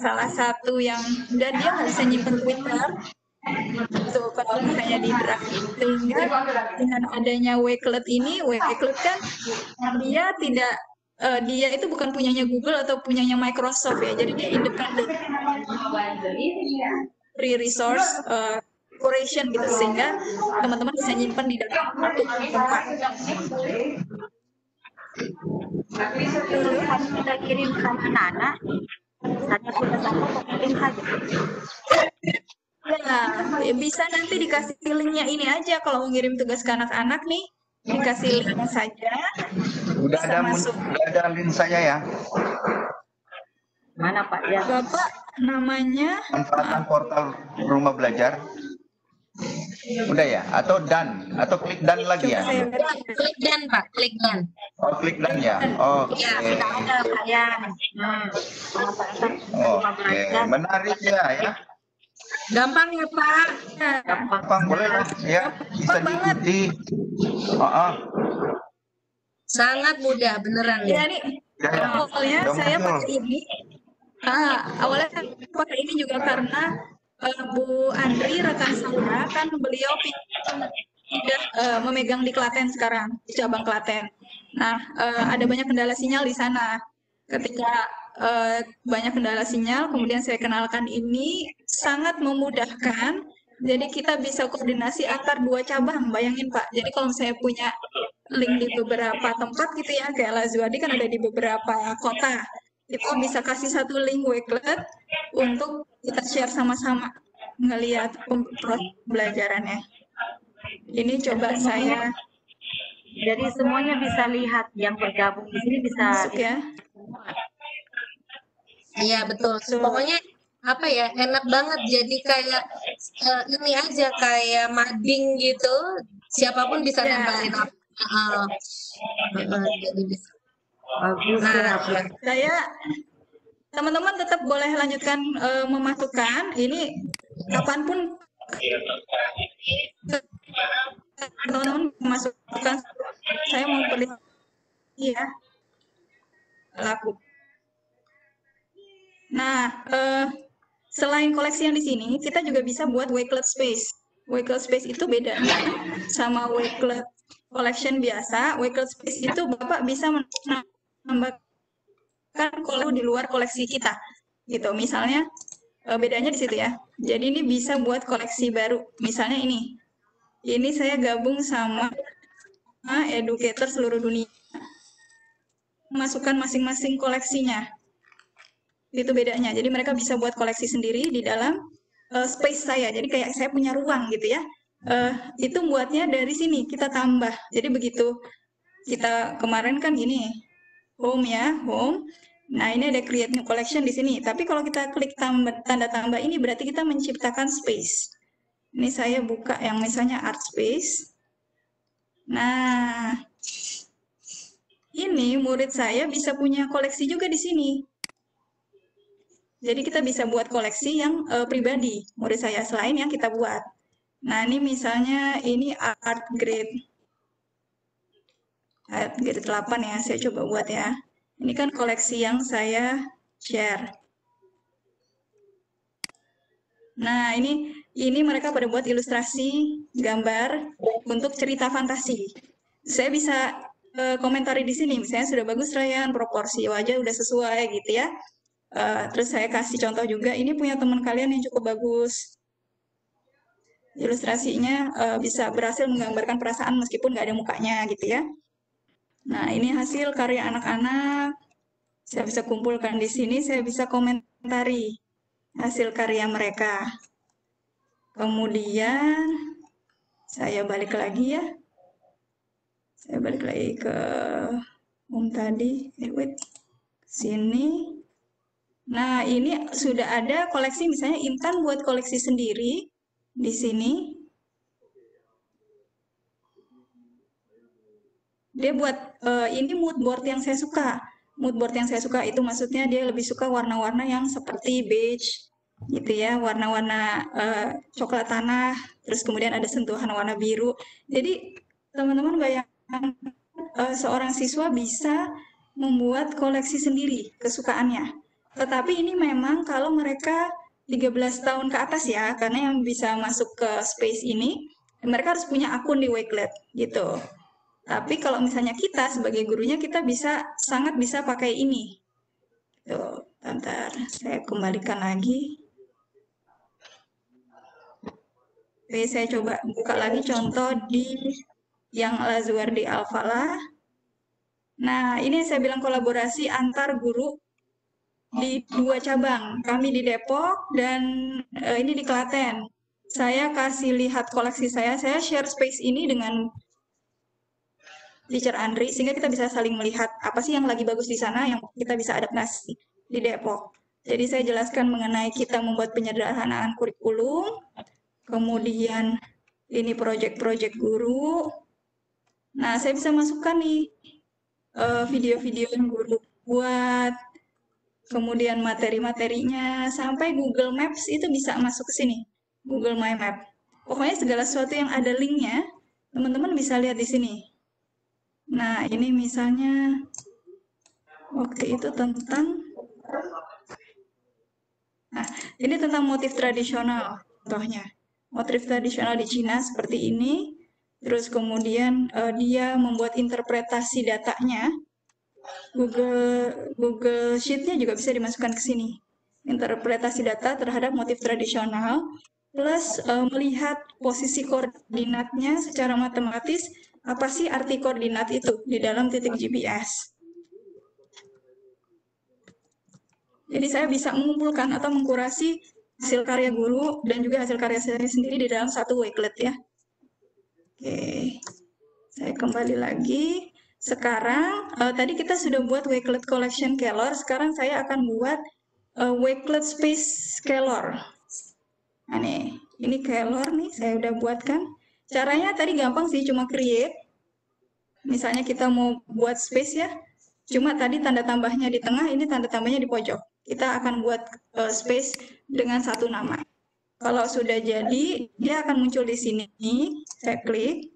salah satu yang, dan dia nggak bisa nyimpen Twitter itu kalau misalnya di draft, sehingga dengan adanya Wakelet ini, Wakelet kan dia tidak dia itu bukan punyanya Google atau punyanya Microsoft ya, jadi dia independen, free resource curation gitu, sehingga teman-teman bisa nyimpan di dalam satu tempat. Dulu harus kita kirim sama anak-anak, saja sudah sampai kirim saja. Ya, bisa nanti dikasih linknya ini aja kalau mau ngirim tugas ke anak-anak nih, dikasih linknya saja. Udah Bisa masuk. udah ada link saya ya. Mana Pak? Ya. Bapak namanya Manfaatkan portal rumah belajar. Udah ya? Atau done? Atau klik done lagi ya? saya Klik dan Pak, klik dan. Oh, klik done ya? Oke. Ya, sudah ada Pak Yan. Oke, menarik ya. Gampang ya Pak. Gampang boleh lah ya, bisa diikuti. Sangat mudah beneran ya ya. nih Ya, awalnya udah saya muncul. pakai ini. Awalnya saya pakai ini juga karena Bu Andri rekan saya kan beliau sudah memegang di Klaten sekarang, di cabang Klaten. Nah, ada banyak kendala sinyal di sana. Ketika banyak kendala sinyal, kemudian saya kenalkan ini sangat memudahkan. Jadi kita bisa koordinasi antar dua cabang, bayangin Pak. Jadi kalau saya punya link di beberapa tempat gitu ya, kayak Lazuardi kan ada di beberapa kota. Kita bisa kasih satu link Wakelet untuk kita share sama-sama ngelihat proses belajarannya. Ini coba saya Jadi semuanya bisa lihat, yang bergabung di sini bisa masuk ya. Iya betul. Pokoknya apa ya, enak banget. Jadi kayak ini aja kayak mading gitu. Siapapun bisa Ya. nempelin apa. Jadi bisa. bagus. Nah, Saya teman-teman tetap boleh lanjutkan memasukkan ini kapanpun teman-teman memasukkan, saya mau perlihatkan ya laku. Nah, selain koleksi yang di sini, kita juga bisa buat Wakelet Space. Wakelet Space itu beda sama Wakelet Collection biasa. Wakelet Space itu Bapak bisa menambahkan koleksi di luar koleksi kita. Gitu, misalnya bedanya di situ ya. Jadi ini bisa buat koleksi baru. Misalnya ini. Ini saya gabung sama educator seluruh dunia. Masukkan masing-masing koleksinya. Itu bedanya. Jadi mereka bisa buat koleksi sendiri di dalam space saya. Jadi kayak saya punya ruang gitu ya. Itu buatnya dari sini kita tambah. Jadi begitu kita kemarin kan gini, home ya, home. Nah ini ada create new collection di sini. Tapi kalau kita klik tanda tambah ini berarti kita menciptakan space. Ini saya buka yang misalnya art space. Nah ini murid saya bisa punya koleksi juga di sini. Jadi kita bisa buat koleksi yang pribadi, murid saya, selain yang kita buat. Nah, ini misalnya ini art grade 8 ya, saya coba buat ya. Ini kan koleksi yang saya share. Nah, ini mereka pada buat ilustrasi gambar untuk cerita fantasi. Saya bisa komentari di sini, misalnya sudah bagus Ryan, proporsi wajah udah sesuai gitu ya. Terus saya kasih contoh juga, ini punya teman kalian yang cukup bagus. Ilustrasinya bisa berhasil menggambarkan perasaan meskipun nggak ada mukanya gitu ya. Nah ini hasil karya anak-anak. Saya bisa kumpulkan di sini, saya bisa komentari hasil karya mereka. Kemudian saya balik lagi ya. Saya balik lagi ke home tadi. Wait, sini. Nah, ini sudah ada koleksi, misalnya Intan buat koleksi sendiri di sini. Dia buat ini mood board yang saya suka. Mood board yang saya suka itu maksudnya dia lebih suka warna-warna yang seperti beige, gitu ya, warna-warna coklat tanah, terus kemudian ada sentuhan warna biru. Jadi teman-teman bayangkan seorang siswa bisa membuat koleksi sendiri kesukaannya. Tetapi ini memang kalau mereka 13 tahun ke atas ya, karena yang bisa masuk ke space ini, mereka harus punya akun di Wakelet gitu. Tapi kalau misalnya kita sebagai gurunya, kita sangat bisa pakai ini. Tuh, bentar, saya kembalikan lagi. Oke, saya coba buka lagi contoh di yang Lazuardi Al-Falah. Nah, ini saya bilang kolaborasi antar guru di 2 cabang. Kami di Depok dan ini di Klaten. Saya kasih lihat koleksi saya share space ini dengan Teacher Andri, sehingga kita bisa saling melihat apa sih yang lagi bagus di sana, yang kita bisa adaptasi di Depok. Jadi saya jelaskan mengenai kita membuat penyederhanaan kurikulum, kemudian ini proyek-proyek guru. Nah, saya bisa masukkan nih video-video yang guru buat, kemudian materi-materinya, sampai Google Maps itu bisa masuk ke sini, Google My Map. Pokoknya segala sesuatu yang ada linknya, teman-teman bisa lihat di sini. Nah, ini misalnya waktu itu tentang, nah, ini tentang motif tradisional, contohnya. Motif tradisional di Cina seperti ini, terus kemudian dia membuat interpretasi datanya, Google Sheet-nya juga bisa dimasukkan ke sini. Interpretasi data terhadap motif tradisional, plus melihat posisi koordinatnya secara matematis, apa sih arti koordinat itu di dalam titik GPS. Jadi saya bisa mengumpulkan atau mengkurasi hasil karya guru dan juga hasil karya saya sendiri di dalam satu Wakelet ya. Oke, saya kembali lagi. Sekarang, tadi kita sudah buat Wakelet Collection Keylor, sekarang saya akan buat Wakelet Space Keylor. Nah nih, ini Keylor nih, saya udah buatkan. Caranya tadi gampang sih, cuma create. Misalnya kita mau buat space ya, cuma tadi tanda tambahnya di tengah, ini tanda tambahnya di pojok. Kita akan buat space dengan satu nama. Kalau sudah jadi, dia akan muncul di sini. Saya klik.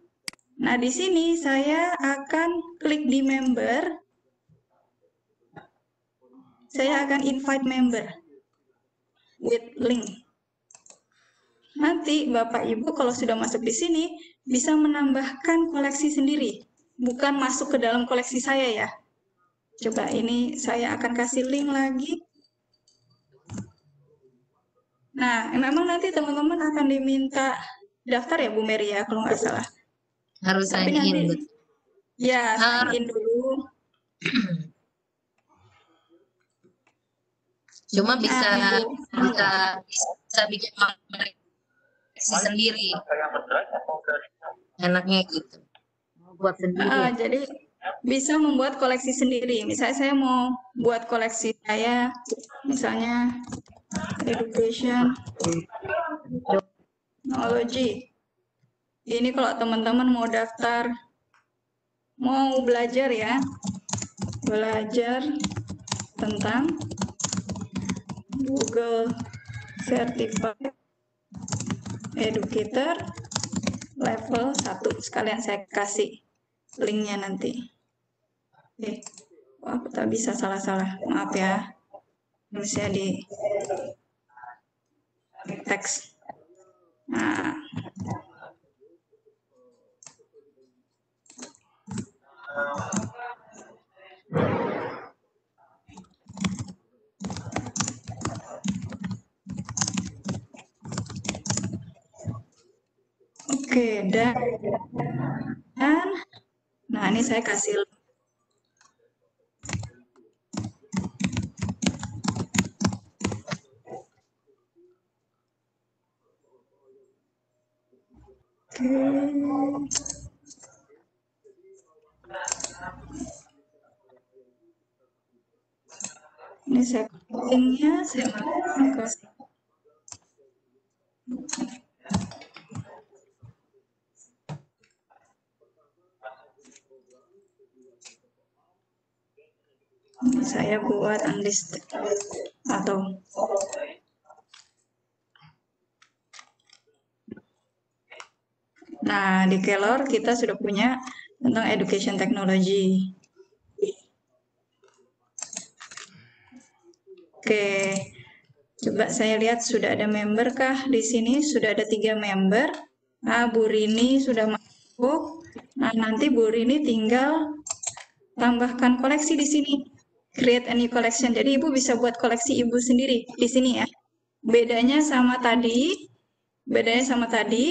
Nah, di sini saya akan klik di member. Saya akan invite member with link. Nanti Bapak Ibu kalau sudah masuk di sini bisa menambahkan koleksi sendiri, bukan masuk ke dalam koleksi saya ya. Coba ini saya akan kasih link lagi. Nah, memang nanti teman-teman akan diminta daftar ya Bu Mary ya kalau nggak salah. Harus sign in. Ya, sign in dulu. Cuma bisa bikin koleksi sendiri. Enaknya gitu. Buat sendiri. Jadi bisa membuat koleksi sendiri. Misalnya saya mau buat koleksi saya, misalnya education technology. Ini kalau teman-teman mau daftar, mau belajar ya, belajar tentang Google Certified Educator level 1. Sekalian saya kasih linknya nanti. Oke. Wah, aku tak bisa salah-salah. Maaf ya. Misalnya di teks. Nah. Oke, dan nah ini saya kasih ini saya linknya saya kasih. Saya buat unlisted atau nah di Keylor kita sudah punya tentang education technology. Oke. Coba saya lihat sudah ada member kah di sini? Sudah ada 3 member. Nah, Bu Rini sudah masuk. Nah, nanti Bu Rini tinggal tambahkan koleksi di sini. Create a new collection. Jadi Ibu bisa buat koleksi Ibu sendiri di sini ya. Bedanya sama tadi,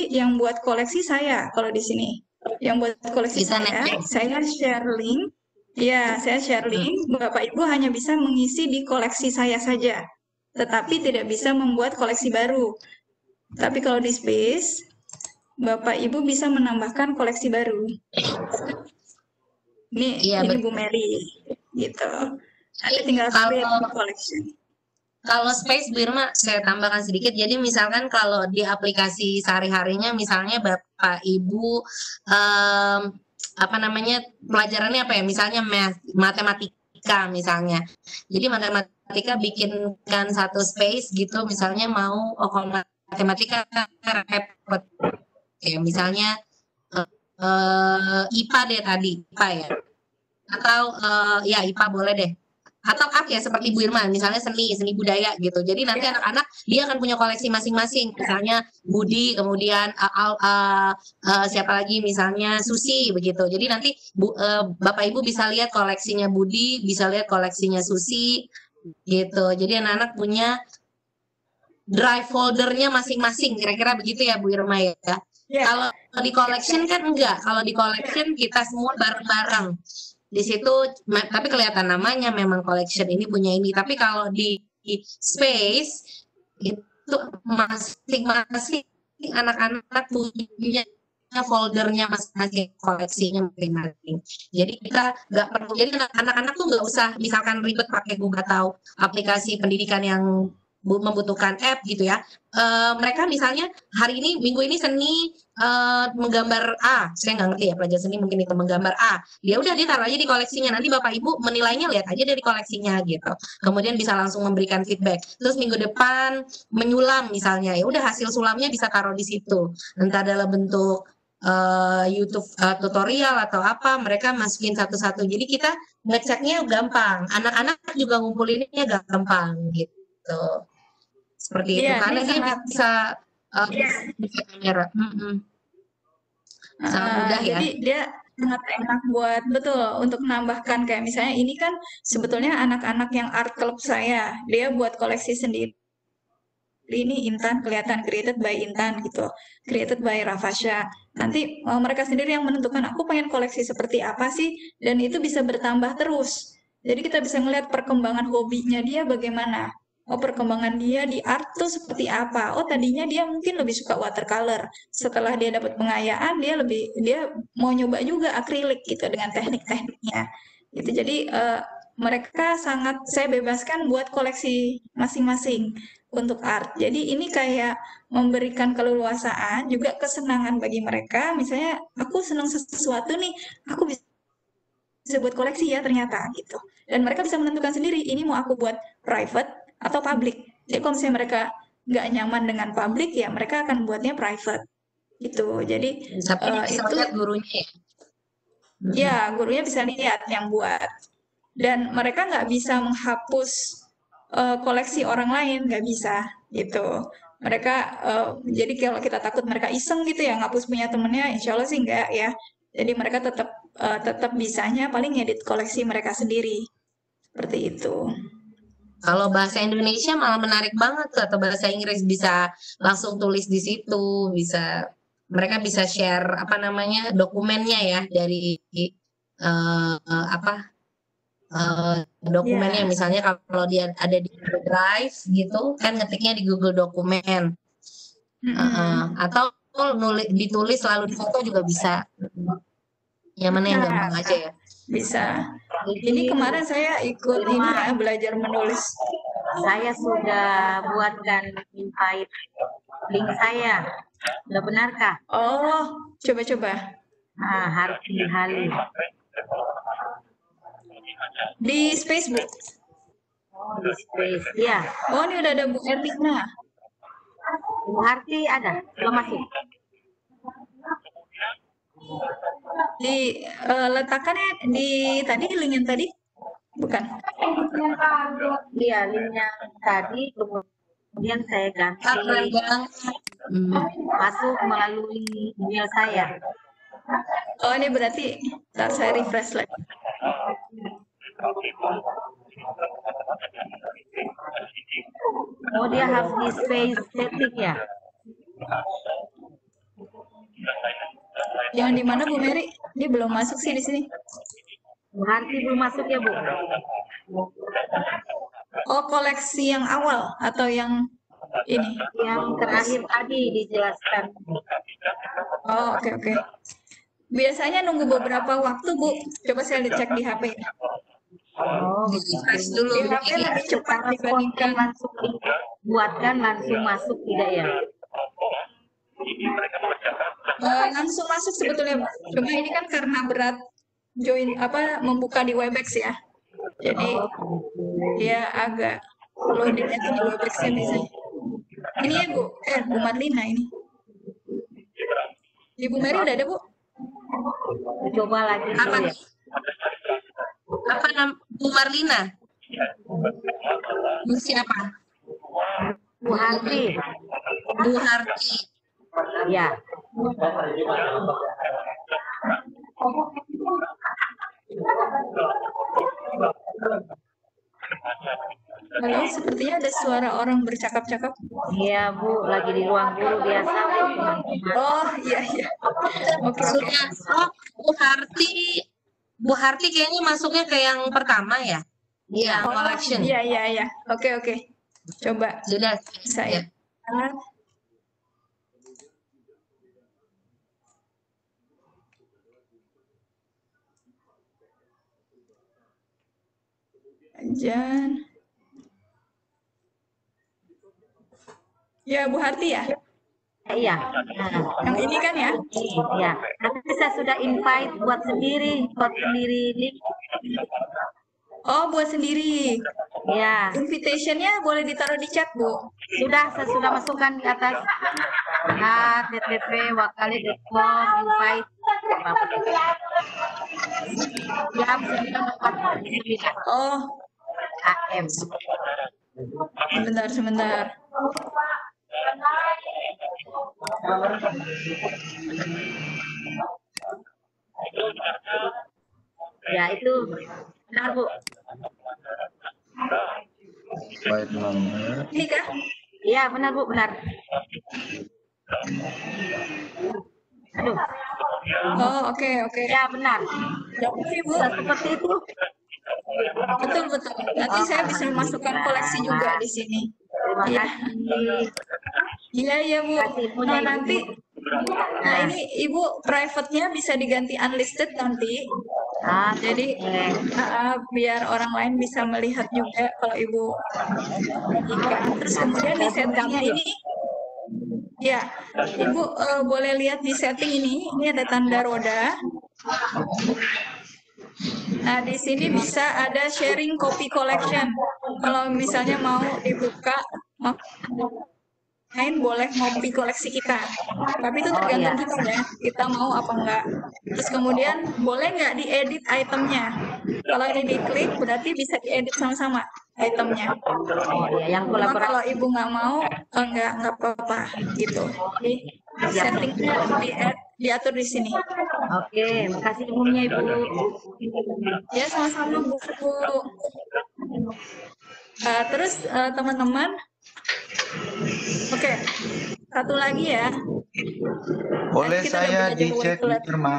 yang buat koleksi saya kalau di sini. Yang buat koleksi Bisa saya share link. Ya, saya share link. Bapak Ibu hanya bisa mengisi di koleksi saya saja. Tetapi tidak bisa membuat koleksi baru. Tapi kalau di Space, Bapak Ibu bisa menambahkan koleksi baru. Ini Bu Mary, gitu. Nanti tinggal create collection. Kalau Space, Bu Irma, saya tambahkan sedikit. Jadi misalkan kalau di aplikasi sehari-harinya, misalnya Bapak Ibu, pelajarannya apa ya? Misalnya matematika misalnya. Jadi matematika bikinkan satu space gitu, misalnya mau matematika repot. Kayak misalnya IPA deh tadi, IPA ya. Atau ya IPA boleh deh. Atau ya seperti Bu Irma, misalnya seni budaya gitu. Jadi nanti anak-anak dia akan punya koleksi masing-masing. Misalnya Budi, kemudian siapa lagi, misalnya Susi begitu. Jadi nanti Bapak Ibu bisa lihat koleksinya Budi, bisa lihat koleksinya Susi gitu. Jadi anak-anak punya drive foldernya masing-masing. Kira-kira begitu ya Bu Irma ya. Kalau di collection kan enggak. Kalau di collection kita semua bareng-bareng. Di situ tapi kelihatan namanya memang collection ini punya ini, tapi kalau di Space itu masing-masing anak-anak punya foldernya masing-masing, koleksinya masing-masing. Jadi kita nggak perlu, jadi anak-anak tuh nggak usah misalkan ribet pakai Google atau aplikasi pendidikan yang membutuhkan app gitu ya. Mereka misalnya hari ini minggu ini seni menggambar A, saya nggak ngerti ya pelajaran seni mungkin itu menggambar A. Dia udah ditaruh aja di koleksinya. Nanti Bapak Ibu menilainya lihat aja dari koleksinya gitu. Kemudian bisa langsung memberikan feedback. Terus minggu depan menyulam misalnya, ya udah hasil sulamnya bisa taruh di situ. Entah dalam bentuk YouTube tutorial atau apa, mereka masukin satu-satu. Jadi kita ngeceknya gampang. Anak-anak juga ngumpulinnya gampang gitu. Seperti itu karena dia bisa kamera. Sangat mudah ya. Jadi dia sangat enak buat untuk menambahkan, kayak misalnya ini kan sebetulnya anak-anak yang art club saya, dia buat koleksi sendiri. Ini Intan, kelihatan created by Intan gitu, created by Rafasha. Nanti mereka sendiri yang menentukan aku pengen koleksi seperti apa sih, dan itu bisa bertambah terus. Jadi kita bisa melihat perkembangan hobinya dia bagaimana. Oh, perkembangan dia di art tuh seperti apa? Oh, tadinya dia mungkin lebih suka watercolor. Setelah dia dapat pengayaan, dia mau nyoba juga akrilik gitu dengan teknik-tekniknya. Gitu. Jadi mereka saya bebaskan buat koleksi masing-masing untuk art. Jadi ini kayak memberikan keleluasaan, juga kesenangan bagi mereka. Misalnya aku senang sesuatu nih, aku bisa buat koleksi ya ternyata gitu. Dan mereka bisa menentukan sendiri, ini mau aku buat private atau public. Jadi kalau misalnya mereka nggak nyaman dengan public, ya mereka akan buatnya private gitu. Jadi bisa lihat gurunya ya gurunya bisa lihat yang buat, dan mereka nggak bisa menghapus koleksi orang lain, nggak bisa gitu. Mereka jadi kalau kita takut mereka iseng gitu ya ngapus punya temennya, insya Allah sih enggak ya. Jadi mereka tetap bisanya paling edit koleksi mereka sendiri seperti itu. Kalau bahasa Indonesia malah menarik banget tuh, atau bahasa Inggris bisa langsung tulis di situ, mereka bisa share dokumennya ya dari dokumennya. Misalnya kalau dia ada di Google Drive gitu kan, ngetiknya di Google Dokumen, atau ditulis lalu difoto juga bisa. Yang mana yang gampang aja ya. Bisa. Ini kemarin saya ikut ini ya, belajar menulis. Saya sudah buatkan invite link saya. Sudah benarkah? Oh, coba-coba. Harfi Halim. Di Facebook. Oh, di Space. Ya. Oh, ini udah ada Bu Erlina. Bu Harti ada? Belum masuk? Letakkannya di tadi link yang tadi bukan? Iya, linknya tadi kemudian saya Keren ganti banget. masuk melalui email saya. Oh, ini berarti ntar saya refresh lagi. Oh, dia harus di space setting ya. Yang di mana Bu Mary? Dia belum masuk sih di sini. Berarti belum masuk ya, Bu? Oh, koleksi yang awal atau yang ini? Yang terakhir tadi dijelaskan. Oh, oke. Biasanya nunggu beberapa waktu, Bu. Coba saya cek di HP. Oh, Refresh dulu. Di HP lebih cepat secara spontan dibandingkan. langsung dibuatkan langsung masuk tidak ya? Langsung masuk sebetulnya, Bu. Cuma ini kan karena berat join membuka di Webex ya. Jadi dia agak loadingnya tuh di Webex-nya biasanya. Ini ya Bu, Bu Marlina ini. Ibu Mary udah ada Bu? Coba lagi dulu Apa ya. apa nama Bu Marlina? Bu siapa? Bu Harti. Bu Harti. Ya. Halo, sepertinya ada suara orang bercakap-cakap. Iya, Bu, lagi di ruang guru biasa, Bu, teman-teman. Oh, iya. Oke. Maksudnya, Bu Harti. Bu Harti kayaknya masuknya ke yang pertama ya? Iya, Oh, collection. iya. Oke. Coba Sudah. saya. Jan. Ya, Bu Harti ya? Iya. Yang ini kan ya? Iya. Nanti saya sudah invite buat sendiri link. Oh, buat sendiri. Ya. Invitation-nya boleh ditaruh di chat, Bu. Saya sudah masukkan di atas http://wakali.com invite jam 9.49 Oh, AM. sebentar. Ya, itu benar, Bu. Ini kah? Iya, benar, Bu, benar. Aduh. Oh, oke. Ya, benar. Dapat sih, Bu. Seperti itu. Betul. Nanti saya bisa masukkan koleksi juga di sini. Terima Iya. kasih. Iya, Bu. Punya Nah, nanti ini Ibu private-nya bisa diganti unlisted nanti. Jadi biar orang lain bisa melihat juga kalau Ibu bagikan. Terus kemudian di settingnya ini, ya Ibu boleh lihat di setting ini ada tanda roda. Nah, di sini bisa ada sharing copy collection. Kalau misalnya mau dibuka, boleh ngopi koleksi kita. Tapi itu tergantung kita ya, kita mau apa enggak. Terus kemudian boleh nggak diedit itemnya. Kalau ini diklik berarti bisa diedit sama-sama itemnya. yang Cuma kalau Ibu nggak mau, nggak apa-apa gitu. Jadi settingnya diatur di sini. Oke, makasih umumnya Ibu. Ya, sama-sama Bu. Terus teman-teman, oke, satu lagi ya. Boleh Kita saya udah belajar dicek Wakelet. Firma?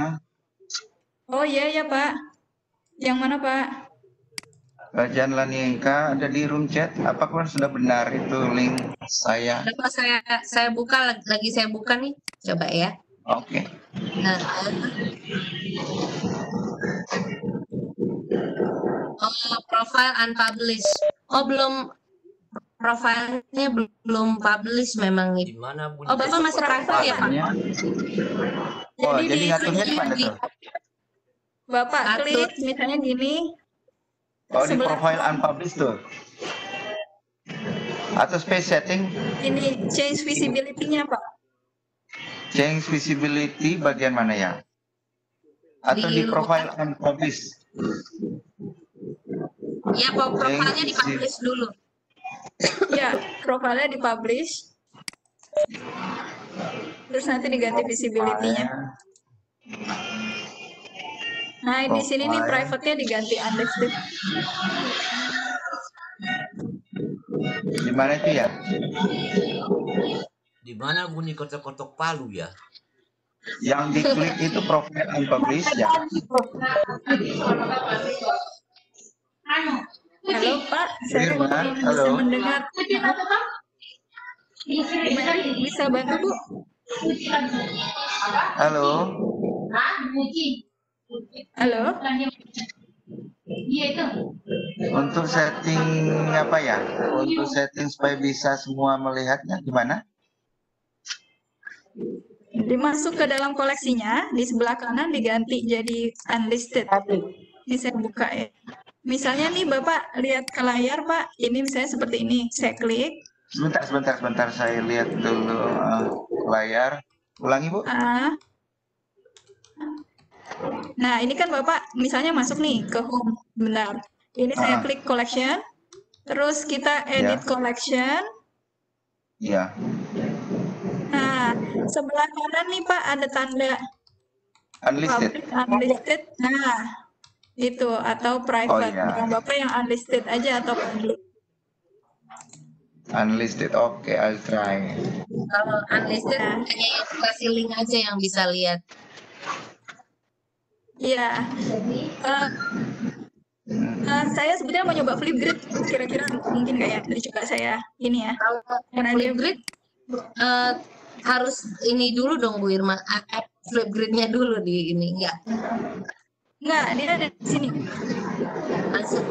Oh iya Pak. Yang mana Pak? Jan Laniengka ada di room chat. Apakah sudah benar itu link saya? Coba saya buka lagi saya buka nih. Coba ya. Oke. Nah, profile unpublished. Oh, belum, profilnya belum publish memang nih. Oh, Bapak masih private ya, Pak? Oh, Jadi jadi ngaturnya di mana tuh? Bapak Atur. klik misalnya gini. Oh, di Sebelah profile unpublished tuh. Atau space setting, ini change visibility-nya Pak. change visibility bagian mana ya? Atau di Di profile unpublished? Ya, profilnya dipublish dulu. Ya, profilnya dipublish. Terus nanti diganti visibility-nya. Nah, di sini nih private-nya diganti unlisted. Di mana itu ya? Di mana bunyi kotok-kotok Palu ya? Yang diklik itu profil unpublish ya. Halo Pak, saya Irma, belum bisa halo. mendengar. Bisa bantu Bu? Halo. Halo? Untuk setting apa ya? Untuk setting supaya bisa semua melihatnya gimana? Dimasuk ke dalam koleksinya, di sebelah kanan diganti jadi unlisted. Ini saya buka ya. Misalnya nih Bapak lihat ke layar Pak, ini misalnya seperti ini. Saya klik. Sebentar, saya lihat dulu layar. Ulangi Bu. Nah, ini kan Bapak misalnya masuk nih ke home. Benar. Ini saya klik collection. Terus kita edit collection. Iya. Nah, sebelah kanan nih Pak ada tanda unlisted. Nah, itu atau private. Yang Bapak yang unlisted aja atau public. Unlisted, oke, I'll try. Kalau unlisted hanya yang kasih link aja yang bisa lihat. Iya. Saya sebenarnya mau nyoba Flipgrid, kira-kira mungkin nggak ya? Jadi coba saya ini ya. Kalau Flipgrid harus ini dulu dong Bu Irma, app Flipgrid-nya dulu di ini Enggak, dia ada di sini. Langsung.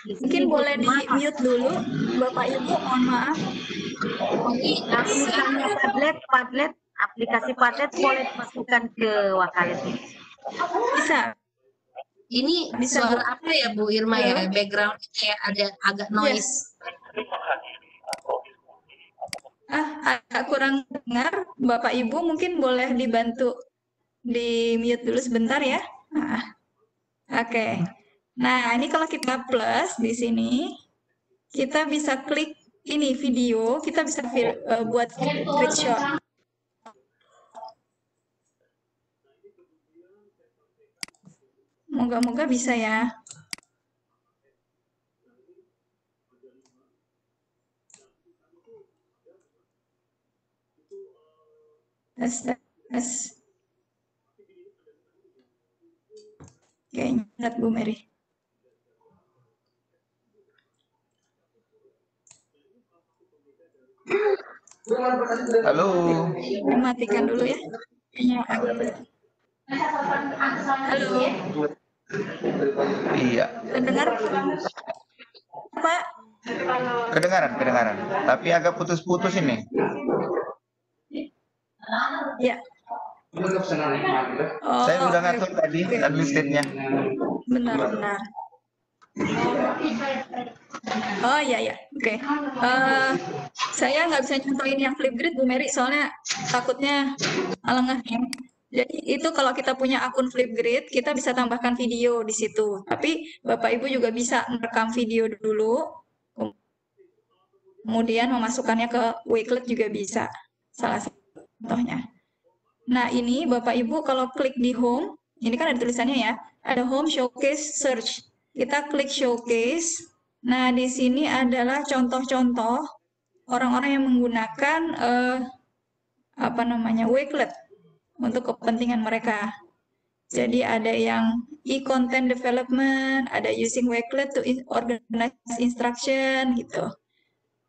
Mungkin boleh di mute dulu, Bapak Ibu, mohon maaf. Kalau misalnya Padlet, aplikasi Padlet boleh dimasukkan ke Wakalet. Bisa. Ini Bisa, suara Bu. apa ya Bu Irma ya? Background kayak ada agak noise. Agak kurang dengar. Bapak Ibu mungkin boleh dibantu di mute dulu sebentar ya. Oke. Nah, ini kalau kita plus di sini, kita bisa klik ini video, kita bisa buat screenshot. Moga-moga bisa ya. Tes. Kayaknya ingat Bu Mary. Halo. Dimatikan dulu ya. Halo. Iya. Dengar Pak? Kedengaran. Tapi agak putus-putus ini. Ya. Saya udah ngatur tadi unlistednya. Benar. Oh iya. Oke. Saya nggak bisa nyontohin yang Flipgrid Bu Mary, soalnya takutnya alangah ya. Jadi itu kalau kita punya akun Flipgrid, kita bisa tambahkan video di situ. Tapi Bapak Ibu juga bisa merekam video dulu, kemudian memasukkannya ke Wakelet juga bisa. Salah satu contohnya. Nah ini Bapak Ibu kalau klik di home, ini kan ada tulisannya ya, ada home showcase search. Kita klik showcase. Nah di sini adalah contoh-contoh orang-orang yang menggunakan Wakelet untuk kepentingan mereka. Jadi ada yang e-content development, ada using Wakelet to organize instruction gitu.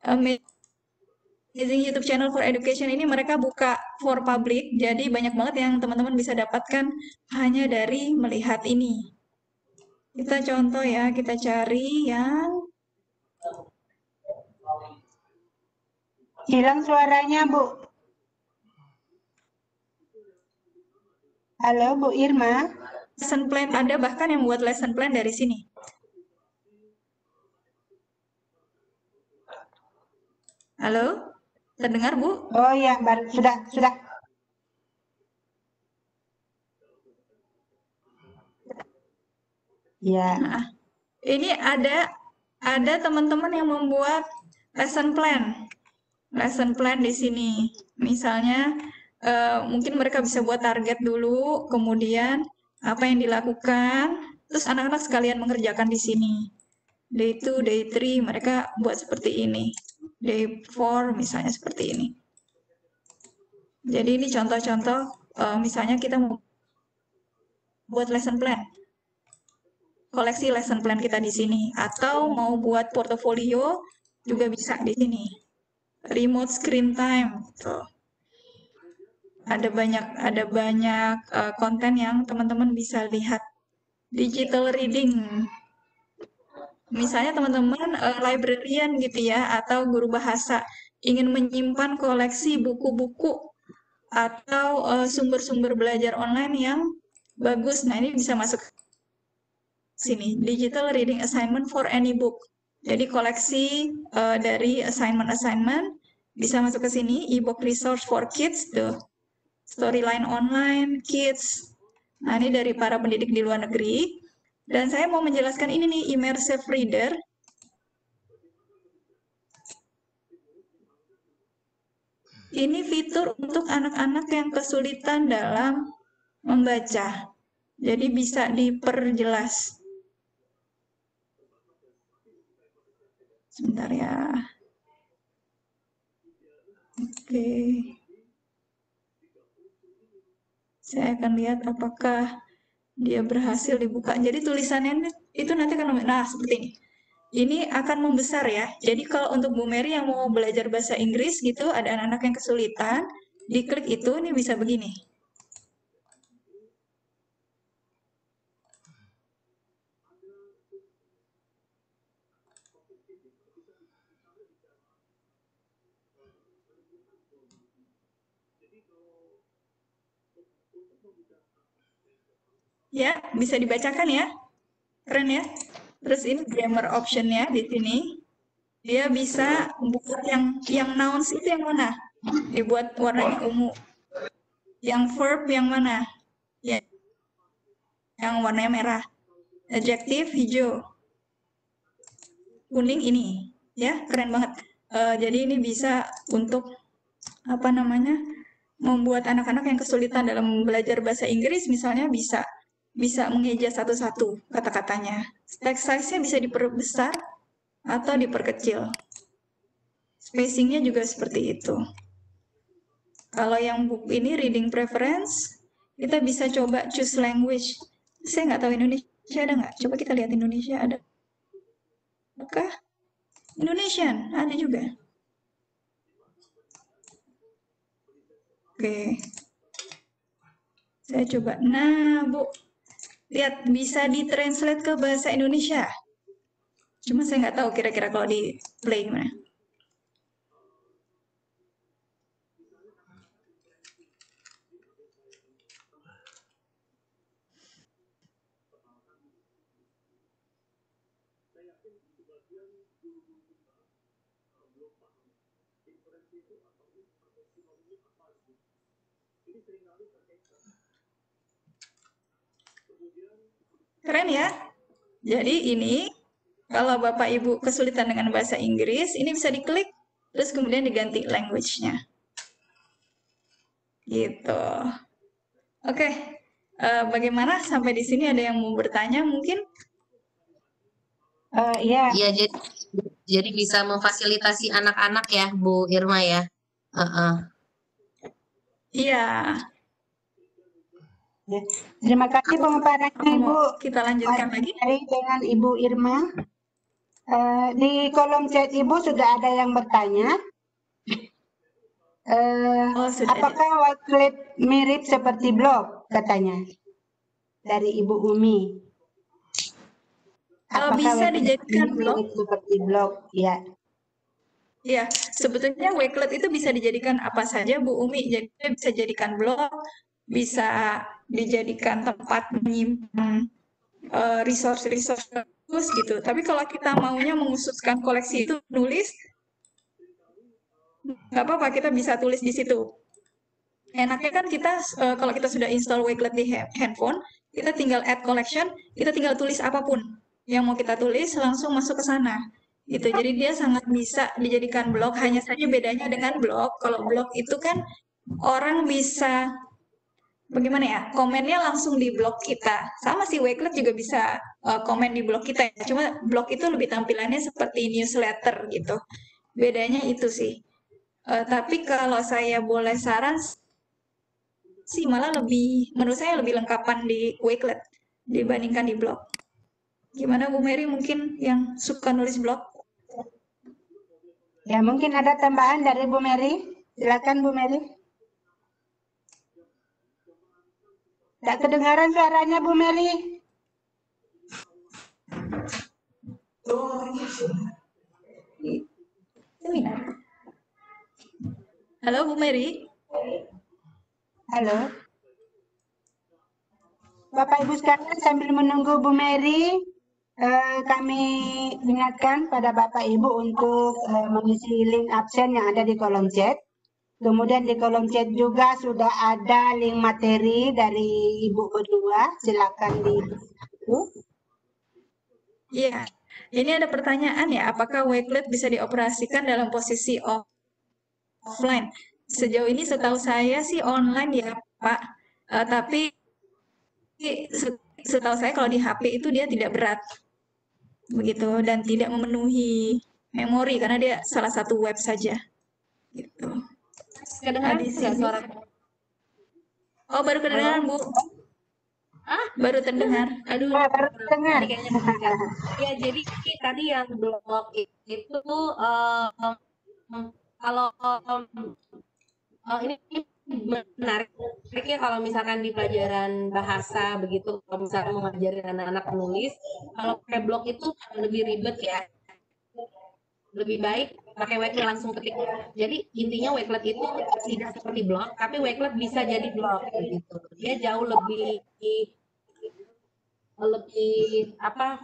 Amazing YouTube channel for education ini mereka buka for public, jadi banyak banget yang teman-teman bisa dapatkan hanya dari melihat ini. Kita contoh ya, kita cari yang hilang suaranya Bu. Halo Bu Irma. lesson plan, ada bahkan yang buat lesson plan dari sini. Halo? Terdengar Bu? Oh iya, sudah. Ya. Nah, ini ada teman-teman yang membuat lesson plan. Lesson plan di sini. Misalnya mungkin mereka bisa buat target dulu, kemudian apa yang dilakukan, terus anak-anak sekalian mengerjakan di sini. Day 2, day 3 mereka buat seperti ini. Day 4 misalnya seperti ini. Jadi ini contoh-contoh misalnya kita mau buat lesson plan. Koleksi lesson plan kita di sini, atau mau buat portofolio juga bisa di sini. Remote screen time, tuh. Ada banyak konten yang teman-teman bisa lihat. Digital reading, misalnya teman-teman librarian gitu ya, atau guru bahasa ingin menyimpan koleksi buku-buku atau sumber-sumber belajar online yang bagus. Nah, ini bisa masuk sini, digital reading assignment for any book. Jadi koleksi dari assignment bisa masuk ke sini, e-book resource for kids tuh. Storyline online, kids. Nah, ini dari para pendidik di luar negeri. Dan saya mau menjelaskan ini nih, immersive reader. Ini fitur untuk anak-anak yang kesulitan dalam membaca. Jadi bisa diperjelas. Sebentar ya. Oke. Saya akan lihat apakah dia berhasil dibuka. Jadi tulisannya itu nanti akan, nah seperti ini. Ini akan membesar ya. Jadi kalau untuk Bu Mary yang mau belajar bahasa Inggris gitu, ada anak-anak yang kesulitan, diklik itu, ini bisa begini. Ya, bisa dibacakan ya. Keren ya. Terus ini grammar option-nya di sini. Dia bisa buat yang nouns itu yang mana? Dibuat warnanya ungu. Yang verb yang mana? Ya. Yang warnanya merah. Adjective hijau. Kuning ini. Ya, keren banget. Jadi ini bisa untuk apa namanya? Membuat anak-anak yang kesulitan dalam belajar bahasa Inggris misalnya bisa mengeja satu-satu kata-katanya. Text size-nya bisa diperbesar atau diperkecil. Spacing-nya juga seperti itu. Kalau yang buku ini reading preference, kita bisa coba choose language. Saya nggak tahu Indonesia ada nggak? Coba kita lihat Indonesia ada. Apakah Indonesian? Ada juga. Oke. Saya coba. Nah, Bu. Lihat, bisa ditranslate ke bahasa Indonesia. Cuma saya nggak tahu kira-kira kalau di play gimana. Keren ya? Jadi ini, kalau Bapak Ibu kesulitan dengan bahasa Inggris, ini bisa diklik, terus kemudian diganti language-nya. Gitu. Oke, bagaimana sampai di sini ada yang mau bertanya mungkin? Iya. Iya, jadi bisa memfasilitasi anak-anak ya, Bu Irma ya. Iya. Ya. Terima kasih pemaparannya Ibu. Kita lanjutkan lagi dengan Ibu Irma. Di kolom chat Ibu sudah ada yang bertanya. Apakah Wakelet mirip seperti blog katanya dari Ibu Umi? Apakah bisa dijadikan blog? Seperti blog, ya. Iya, sebetulnya Wakelet itu bisa dijadikan apa saja Bu Umi. Jadi bisa jadikan blog, bisa dijadikan tempat menyimpan resource-resource bagus gitu. Tapi kalau kita maunya mengkhususkan koleksi itu nulis, nggak apa-apa, kita bisa tulis di situ. Enaknya kan kita kalau kita sudah install Wakelet di handphone, kita tinggal add collection, kita tinggal tulis apapun yang mau kita tulis langsung masuk ke sana. Gitu. Jadi dia sangat bisa dijadikan blog, hanya saja bedanya dengan blog. Kalau blog itu kan orang bisa bagaimana ya, komennya langsung di blog kita. Sama sih Wakelet juga bisa komen di blog kita ya. Cuma blog itu lebih tampilannya seperti newsletter gitu. Bedanya itu sih. Tapi kalau saya boleh saran sih malah menurut saya lebih lengkapan di Wakelet dibandingkan di blog. Gimana Bu Mary mungkin yang suka nulis blog? Ya, mungkin ada tambahan dari Bu Mary. Silakan Bu Mary. Tak kedengaran suaranya Bu Mary. Halo Bu Mary. Halo. Bapak Ibu sekalian, sambil menunggu Bu Mary, kami ingatkan pada Bapak Ibu untuk mengisi link absen yang ada di kolom chat. Kemudian di kolom chat juga sudah ada link materi dari Ibu berdua. Silakan di. Iya, ini ada pertanyaan ya, apakah Wakelet bisa dioperasikan dalam posisi offline? Sejauh ini setahu saya sih online ya Pak, tapi setahu saya kalau di HP itu dia tidak berat, begitu, dan tidak memenuhi memori karena dia salah satu web saja. Gitu. Kedengaran Di nggak sini. suara? Oh, baru kedengaran Bu. Baru terdengar. Aduh, Baru dengar. tadi kayaknya ya, jadi tadi yang blog itu kalau ini menarik ya, kalau misalkan di pelajaran bahasa begitu, kalau misalkan mau ngajarin anak-anak menulis, kalau pakai blog itu lebih ribet ya. Lebih baik pakai Wakelet langsung ketik. Jadi intinya Wakelet itu tidak seperti blog, tapi Wakelet bisa jadi blog gitu. Dia jauh lebih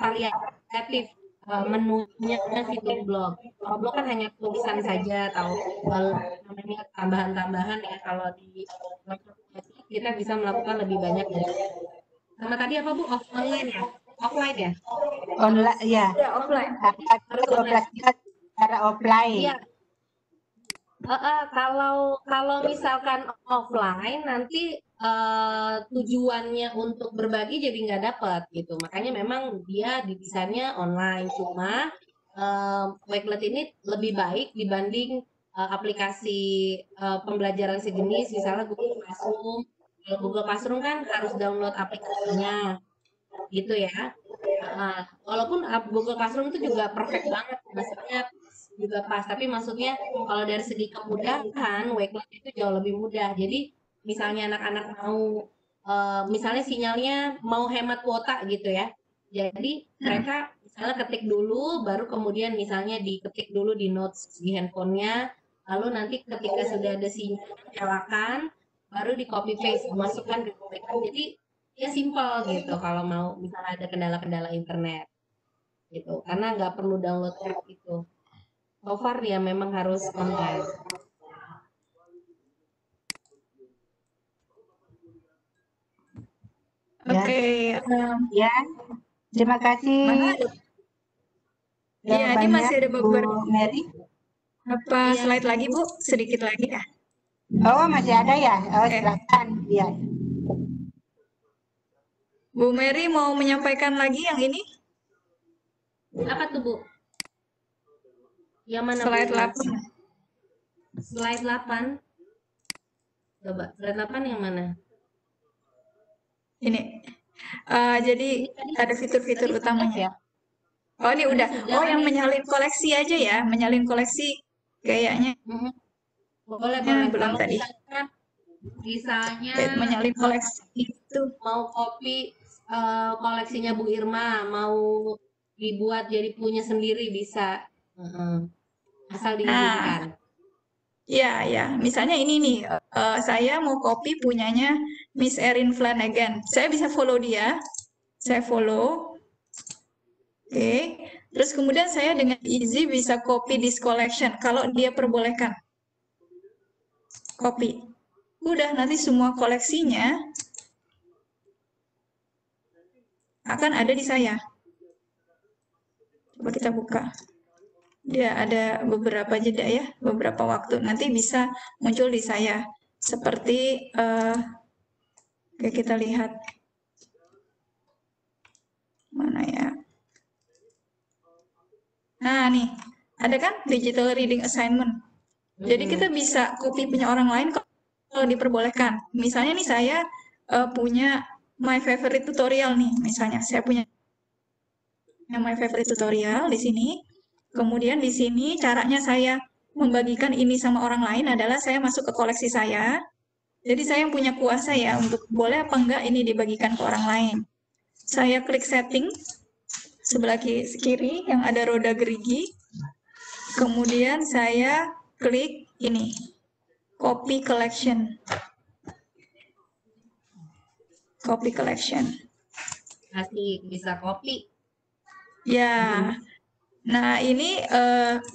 variatif menunya fitur blog. Kalau blog kan hanya tulisan saja atau namanya tambahan-tambahan ya. Kalau di kita bisa melakukan lebih banyak dari. Sama tadi apa Bu? Offline ya? Offline ya? Online, ya. Ya, offline. Harus dioperasikan secara offline. Iya. Kalau misalkan offline nanti tujuannya untuk berbagi jadi nggak dapat gitu. Makanya memang dia didesainnya online. Cuma Wakelet ini lebih baik dibanding aplikasi pembelajaran sejenis, misalnya Google Classroom. Kalau Google Classroom kan harus download aplikasinya, gitu ya. Walaupun Google Classroom itu juga perfect banget, maksudnya juga pas, tapi maksudnya kalau dari segi kemudahan Wakelet itu jauh lebih mudah. Jadi misalnya anak-anak mau misalnya sinyalnya mau hemat kuota gitu ya, jadi mereka misalnya ketik dulu, baru kemudian misalnya diketik dulu di notes di handphonenya, lalu nanti ketika sudah ada sinyal nyalakan, baru di copy paste masukkan ke Wakelet. Jadi ya simpel gitu kalau mau misalnya ada kendala-kendala internet gitu, karena nggak perlu download app gitu. So far ya memang harus online. Oke. Ya, terima kasih. Iya, ini masih ada beberapa. Bu Mary. Apa slide lagi Bu? Sedikit lagi ya. Oh, masih ada ya? Oh, silakan. Ya. Bu Mary mau menyampaikan lagi yang ini? Apa tuh Bu? Yang mana? Slide Bu? 8. Slide 8. Coba, slide 8 yang mana? Ini. Jadi ada fitur-fitur utamanya. Oh, ini udah. Oh, yang menyalin koleksi aja ya, menyalin koleksi kayaknya. Boleh, Ya, boleh. belum Kalau tadi. Misalnya Menyalin koleksi itu. mau copy koleksinya Bu Irma, mau dibuat jadi punya sendiri bisa. Asal diizinkan. Ya, ya. Misalnya ini nih, saya mau copy punyanya Miss Erin Flanagan. Saya bisa follow dia. Saya follow. Oke. Terus kemudian saya dengan easy bisa copy this collection kalau dia perbolehkan. Copy. Udah, nanti semua koleksinya akan ada di saya. Coba kita buka. Dia ada beberapa jeda ya, beberapa waktu. Nanti bisa muncul di saya. Seperti, oke kita lihat. Mana ya? Nah nih, ada kan digital reading assignment. Jadi kita bisa copy punya orang lain kalau diperbolehkan. Misalnya nih saya punya my favorite tutorial nih, misalnya saya punya my favorite tutorial di sini. Kemudian di sini caranya saya membagikan ini sama orang lain adalah saya masuk ke koleksi saya. Jadi saya yang punya kuasa ya untuk boleh apa enggak ini dibagikan ke orang lain. Saya klik setting sebelah kiri yang ada roda gerigi. Kemudian saya klik ini, copy collection. Copy collection. Asik, bisa copy. Ya, nah ini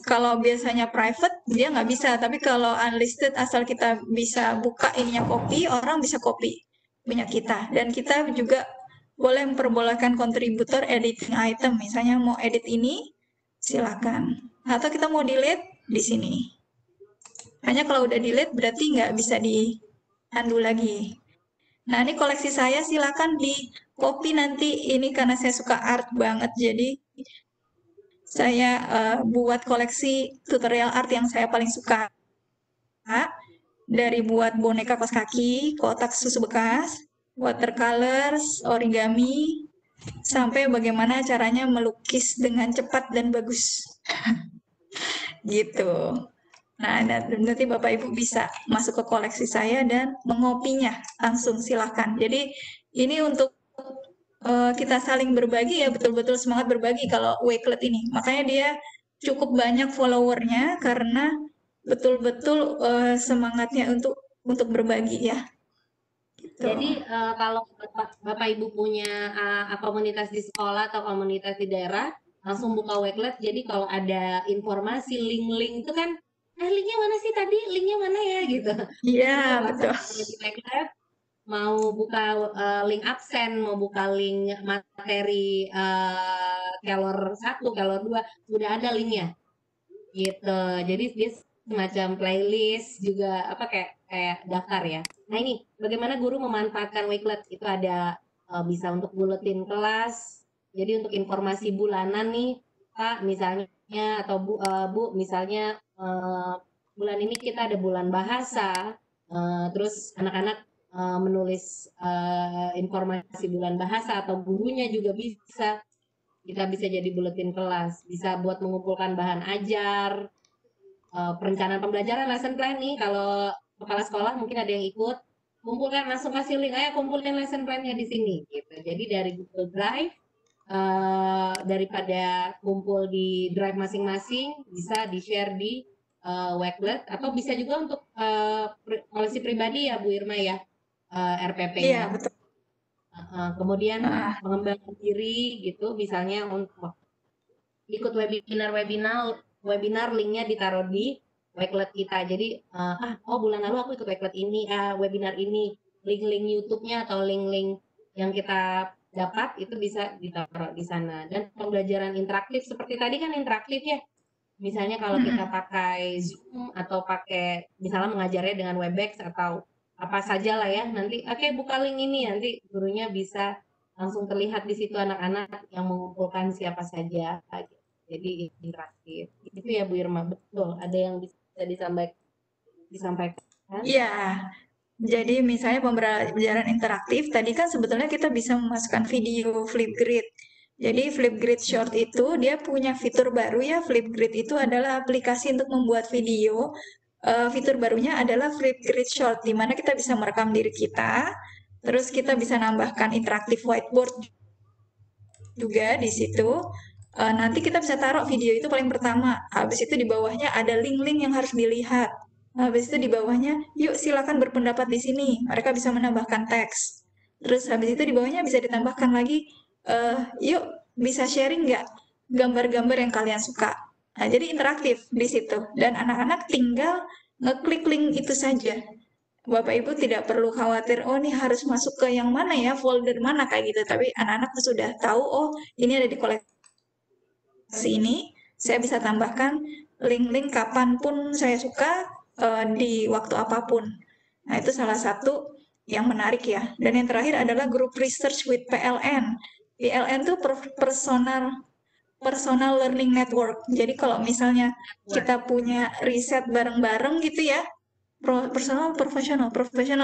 kalau biasanya private dia nggak bisa, tapi kalau unlisted asal kita bisa buka ininya copy, orang bisa copy punya kita. Dan kita juga boleh memperbolehkan kontributor editing item, misalnya mau edit ini, silakan. Atau kita mau delete di sini. Hanya kalau udah delete berarti nggak bisa di-undo lagi. Nah ini koleksi saya, silakan di copy nanti. Ini karena saya suka art banget, jadi saya buat koleksi tutorial art yang saya paling suka. Dari buat boneka kaos kaki, kotak susu bekas, watercolors, origami, sampai bagaimana caranya melukis dengan cepat dan bagus. Gitu. Nah, nanti Bapak Ibu bisa masuk ke koleksi saya dan mengopinya langsung, silahkan. Jadi ini untuk kita saling berbagi ya, betul-betul semangat berbagi kalau Wakelet ini. Makanya dia cukup banyak followernya karena betul-betul semangatnya untuk berbagi ya. Gitu. Jadi kalau Bapak Ibu punya komunitas di sekolah atau komunitas di daerah, langsung buka Wakelet. Jadi kalau ada informasi link-link itu kan, linknya mana sih tadi? Linknya mana ya gitu. Iya, betul. Di Wakelet mau buka link absen, mau buka link materi kelor 1, kelor 2, sudah ada linknya. Gitu. Jadi dia semacam playlist juga kayak daftar ya. Nah ini bagaimana guru memanfaatkan Wakelet, itu ada bisa untuk buletin kelas. Jadi untuk informasi bulanan nih Pak misalnya atau Bu misalnya bulan ini kita ada bulan bahasa, terus anak-anak menulis informasi bulan bahasa atau gurunya juga bisa, kita bisa jadi buletin kelas, bisa buat mengumpulkan bahan ajar, perencanaan pembelajaran, lesson plan nih. Kalau kepala sekolah mungkin ada yang ikut, kumpulkan, langsung kasih link, ayo kumpulin lesson plan-nya di sini gitu. Jadi dari Google Drive, daripada kumpul di drive masing-masing, bisa di-share di Wakelet, atau bisa juga untuk koleksi pribadi ya Bu Irma ya, RPP-nya. Iya, betul. Kemudian mengembangkan diri gitu, misalnya untuk ikut webinar linknya ditaruh di Wakelet kita. Jadi bulan lalu aku ikut Wakelet ini, webinar ini, link-link YouTube-nya atau link-link yang kita dapat itu bisa ditaruh di sana. Dan pembelajaran interaktif seperti tadi kan interaktif ya. Misalnya kalau kita pakai Zoom atau pakai misalnya mengajarnya dengan Webex atau apa saja lah ya, nanti buka link ini, nanti gurunya bisa langsung terlihat di situ anak-anak yang mengumpulkan siapa saja. Jadi interaktif. Itu ya Bu Irma, betul. Ada yang bisa disampaikan? Iya. Jadi misalnya pembelajaran interaktif, tadi kan sebetulnya kita bisa memasukkan video Flipgrid. Jadi Flipgrid Short itu dia punya fitur baru ya. Flipgrid itu adalah aplikasi untuk membuat video. Fitur barunya adalah Flipgrid Short, di mana kita bisa merekam diri kita, terus kita bisa nambahkan interaktif whiteboard juga di situ. Nanti kita bisa taruh video itu paling pertama. Habis itu di bawahnya ada link-link yang harus dilihat. Habis itu di bawahnya, yuk silakan berpendapat di sini. Mereka bisa menambahkan teks. Terus habis itu di bawahnya bisa ditambahkan lagi, yuk bisa sharing nggak gambar-gambar yang kalian suka. Nah, jadi interaktif di situ. Dan anak-anak tinggal ngeklik link itu saja. Bapak Ibu tidak perlu khawatir, oh ini harus masuk ke yang mana ya, folder mana kayak gitu. Tapi anak-anak sudah tahu, oh ini ada di koleksi ini, saya bisa tambahkan link-link kapanpun saya suka di waktu apapun. Nah itu salah satu yang menarik ya. Dan yang terakhir adalah group research with PLN. PLN itu personal learning network. Jadi kalau misalnya kita punya riset bareng-bareng gitu ya, profesional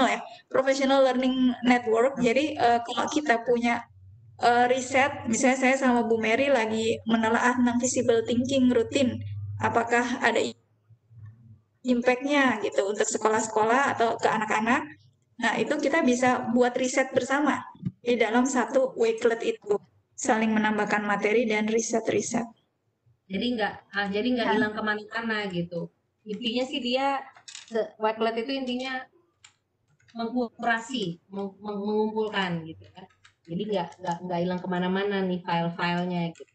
ya, professional learning network. Jadi kalau kita punya riset, misalnya saya sama Bu Mary lagi menelaah tentang visible thinking rutin, apakah ada impact-nya gitu untuk sekolah-sekolah atau ke anak-anak. Nah, itu kita bisa buat riset bersama di dalam satu Wakelet itu, saling menambahkan materi dan riset-riset. Jadi nggak hilang kemana-mana gitu. Intinya sih dia Wakelet itu intinya mengkurasi, mengumpulkan gitu kan. Jadi nggak hilang kemana-mana nih file-filenya gitu.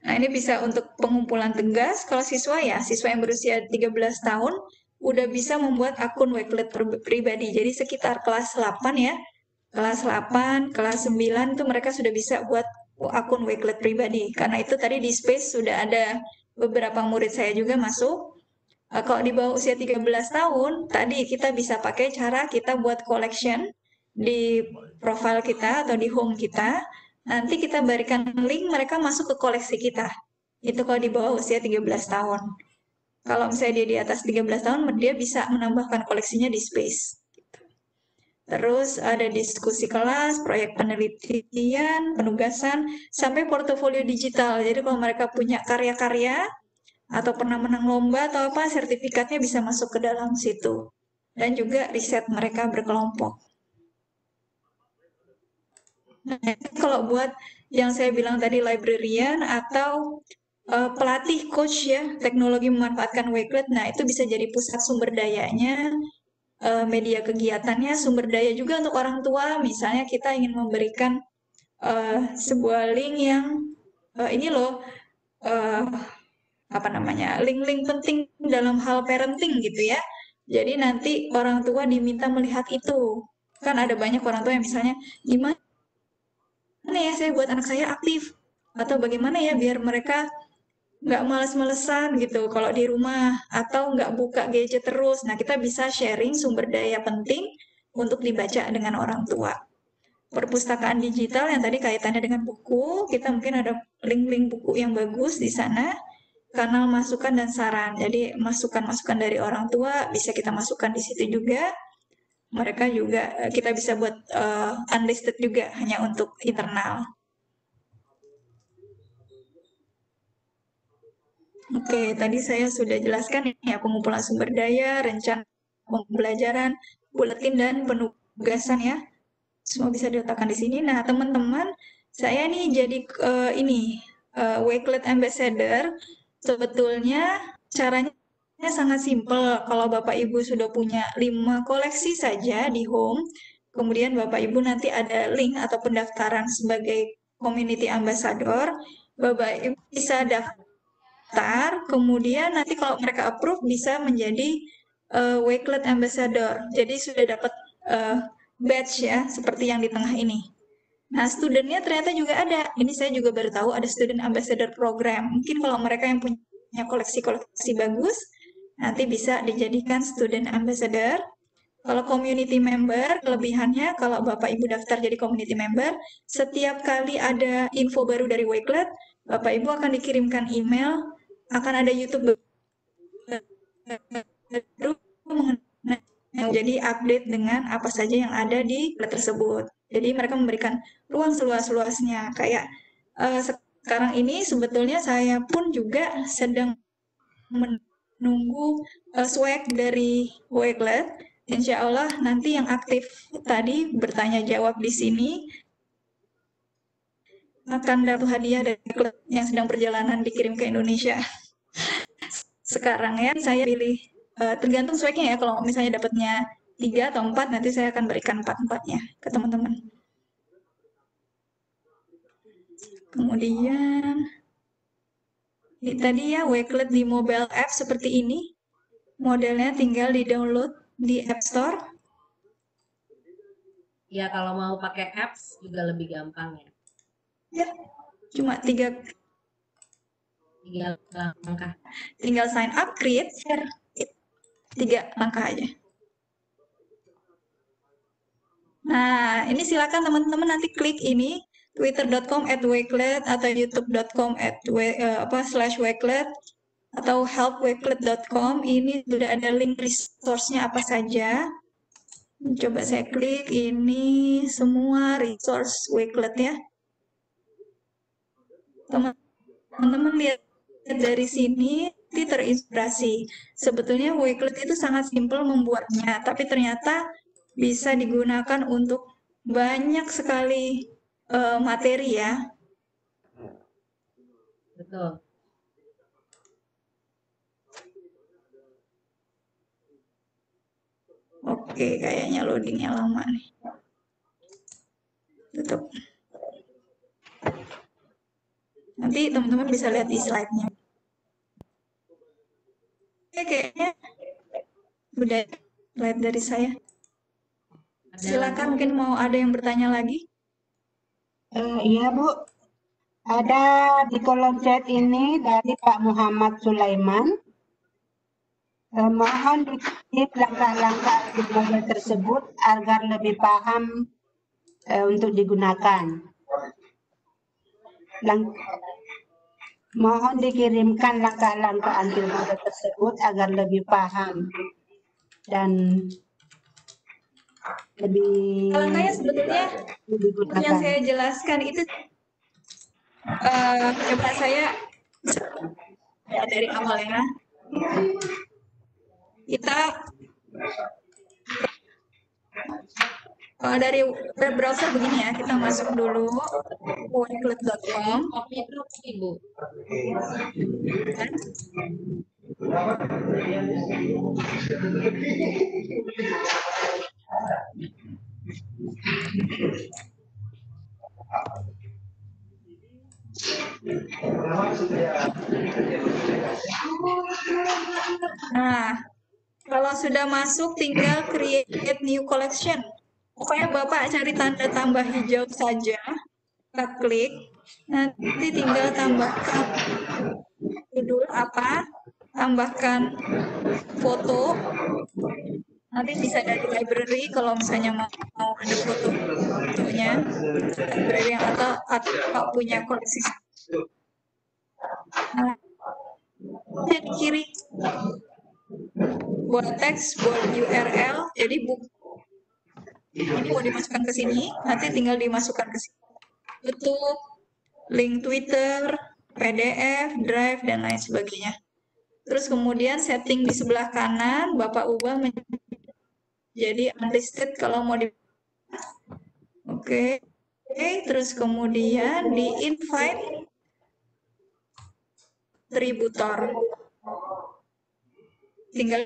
Nah, ini bisa untuk pengumpulan tugas. Kalau siswa yang berusia 13 tahun udah bisa membuat akun Wakelet pribadi. Jadi sekitar kelas 8 ya. Kelas 8, kelas 9 itu mereka sudah bisa buat akun Wakelet pribadi. Karena itu tadi di Space sudah ada beberapa murid saya juga masuk. Kalau di bawah usia 13 tahun, tadi kita bisa pakai cara kita buat collection di profile kita atau di home kita. Nanti kita berikan link mereka masuk ke koleksi kita. Itu kalau di bawah usia 13 tahun. Kalau misalnya dia di atas 13 tahun, dia bisa menambahkan koleksinya di Space. Terus ada diskusi kelas, proyek penelitian, penugasan, sampai portofolio digital. Jadi kalau mereka punya karya-karya, atau pernah menang lomba atau apa, sertifikatnya bisa masuk ke dalam situ. Dan juga riset mereka berkelompok. Nah, kalau buat yang saya bilang tadi librarian atau pelatih coach ya, teknologi memanfaatkan Wakelet, nah itu bisa jadi pusat sumber dayanya, media kegiatannya, sumber daya juga untuk orang tua. Misalnya kita ingin memberikan sebuah link yang ini loh, link-link penting dalam hal parenting gitu ya. Jadi nanti orang tua diminta melihat itu. Kan ada banyak orang tua yang misalnya, gimana ya saya buat anak saya aktif? Atau bagaimana ya biar mereka nggak males-malesan gitu kalau di rumah. Atau nggak buka gadget terus. Nah kita bisa sharing sumber daya penting untuk dibaca dengan orang tua. Perpustakaan digital yang tadi kaitannya dengan buku, kita mungkin ada link-link buku yang bagus di sana. Kanal masukan dan saran. Jadi masukan-masukan dari orang tua bisa kita masukkan di situ juga. Mereka juga kita bisa buat unlisted juga hanya untuk internal. Oke, tadi saya sudah jelaskan ya pengumpulan sumber daya, rencana pembelajaran, buletin dan penugasan ya. Semua bisa diletakkan di sini. Nah, teman-teman, saya nih jadi Wakelet Ambassador. Sebetulnya caranya sangat simpel. Kalau Bapak Ibu sudah punya 5 koleksi saja di home, kemudian Bapak Ibu nanti ada link atau pendaftaran sebagai community ambassador, Bapak Ibu bisa daftar, kemudian nanti kalau mereka approve bisa menjadi Wakelet Ambassador. Jadi sudah dapat badge ya, seperti yang di tengah ini. Nah, studentnya ternyata juga ada. Ini saya juga baru tahu ada student ambassador program. Mungkin kalau mereka yang punya koleksi-koleksi bagus, nanti bisa dijadikan student ambassador. Kalau community member, kelebihannya kalau Bapak Ibu daftar jadi community member, setiap kali ada info baru dari Wakelet, Bapak Ibu akan dikirimkan email, akan ada YouTube baru mengenai jadi update dengan apa saja yang ada di Wakelet tersebut. Jadi mereka memberikan ruang seluas-luasnya. Kayak sekarang ini sebetulnya saya pun juga sedang menunggu swag dari Wakelet. Insya Allah nanti yang aktif tadi bertanya jawab di sini akan dapat hadiah dari Wakelet yang sedang perjalanan dikirim ke Indonesia. Sekarang ya saya pilih tergantung swagnya ya. Kalau misalnya dapatnya 3 atau 4, nanti saya akan berikan 4-4-nya ke teman-teman. Kemudian ini tadi ya Wakelet di mobile app seperti ini. Modelnya tinggal di-download di App Store. Ya kalau mau pakai apps juga lebih gampang ya. Ya, cuma 3 langkah. tinggal sign up, create, share. 3 langkah aja. Nah, ini silakan teman-teman nanti klik ini twitter.com@wakelet atau youtube.com/wakelet atau helpwakelet.com. Ini sudah ada link resource-nya apa saja. Coba saya klik ini semua resource Wakelet ya. Teman-teman lihat dari sini terinspirasi. Sebetulnya Wakelet itu sangat simpel membuatnya, tapi ternyata bisa digunakan untuk banyak sekali materi ya. Betul. Oke, kayaknya loadingnya lama nih. Tutup. Nanti teman-teman bisa lihat di slide-nya. Oke, kayaknya udah slide dari saya. Silakan, mungkin mau ada yang bertanya lagi? Iya Bu, ada di kolom chat ini dari Pak Muhammad Sulaiman. Mohon dikutip langkah-langkah di model tersebut agar lebih paham untuk digunakan. Mohon dikirimkan langkah-langkah anti model tersebut agar lebih paham dan lebih Langkahnya sebetulnya yang saya jelaskan itu coba saya ya dari awal ya. Kita dari web browser begini ya, kita masuk dulu wakelet.com. Ibu. Nah, kalau sudah masuk tinggal create new collection. Pokoknya Bapak cari tanda tambah hijau saja, kita klik, nanti tinggal tambahkan judul apa, tambahkan foto, nanti bisa dari library kalau misalnya mau ada fotonya, library yang atau punya koleksi. Nah, di kiri buat teks, buat URL, jadi ini mau dimasukkan ke sini, nanti tinggal dimasukkan ke sini. YouTube, link Twitter, PDF, Drive, dan lain sebagainya. Terus kemudian setting di sebelah kanan, Bapak ubah menjadi unlisted kalau mau di... Oke. Terus kemudian di invite contributor. Tinggal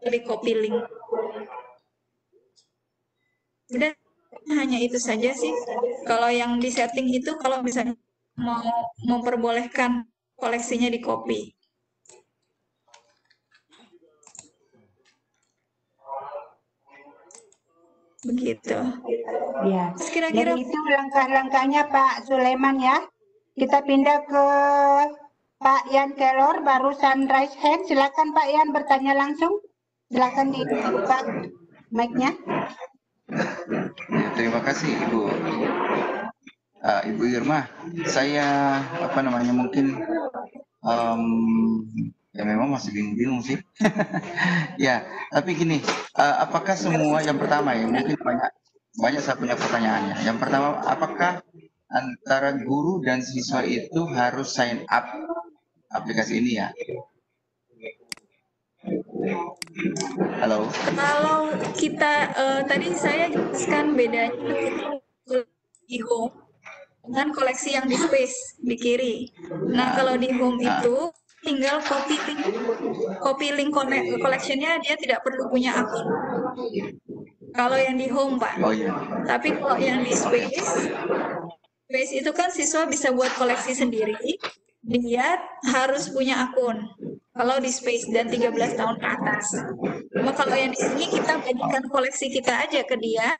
di copy link. Udah, hanya itu saja sih. Kalau yang di setting itu kalau misalnya mau memperbolehkan koleksinya di copy. Begitu. Ya. Kira-kira Jadi itu langkah-langkahnya Pak Sulaiman ya. Kita pindah ke Pak Yan Kelor, barusan raise hand. Silakan Pak Yan bertanya langsung. Silakan dibuka mic-nya. Terima kasih Ibu. Ibu Irma, saya mungkin ya memang masih bingung sih. Ya, tapi gini, apakah semua yang pertama ya mungkin banyak saya punya pertanyaannya. Yang pertama, apakah antara guru dan siswa itu harus sign up aplikasi ini ya? Halo. Kalau kita tadi saya jelaskan bedanya di home dengan koleksi yang di space di kiri. Nah, kalau di home itu tinggal copy link collection-nya, dia tidak perlu punya akun. Kalau yang di home, Pak. Oh iya. Tapi kalau yang di space itu kan siswa bisa buat koleksi sendiri. Dia harus punya akun. Kalau di Space dan 13 tahun ke atas. Cuma kalau yang di sini kita bagikan koleksi kita aja ke dia.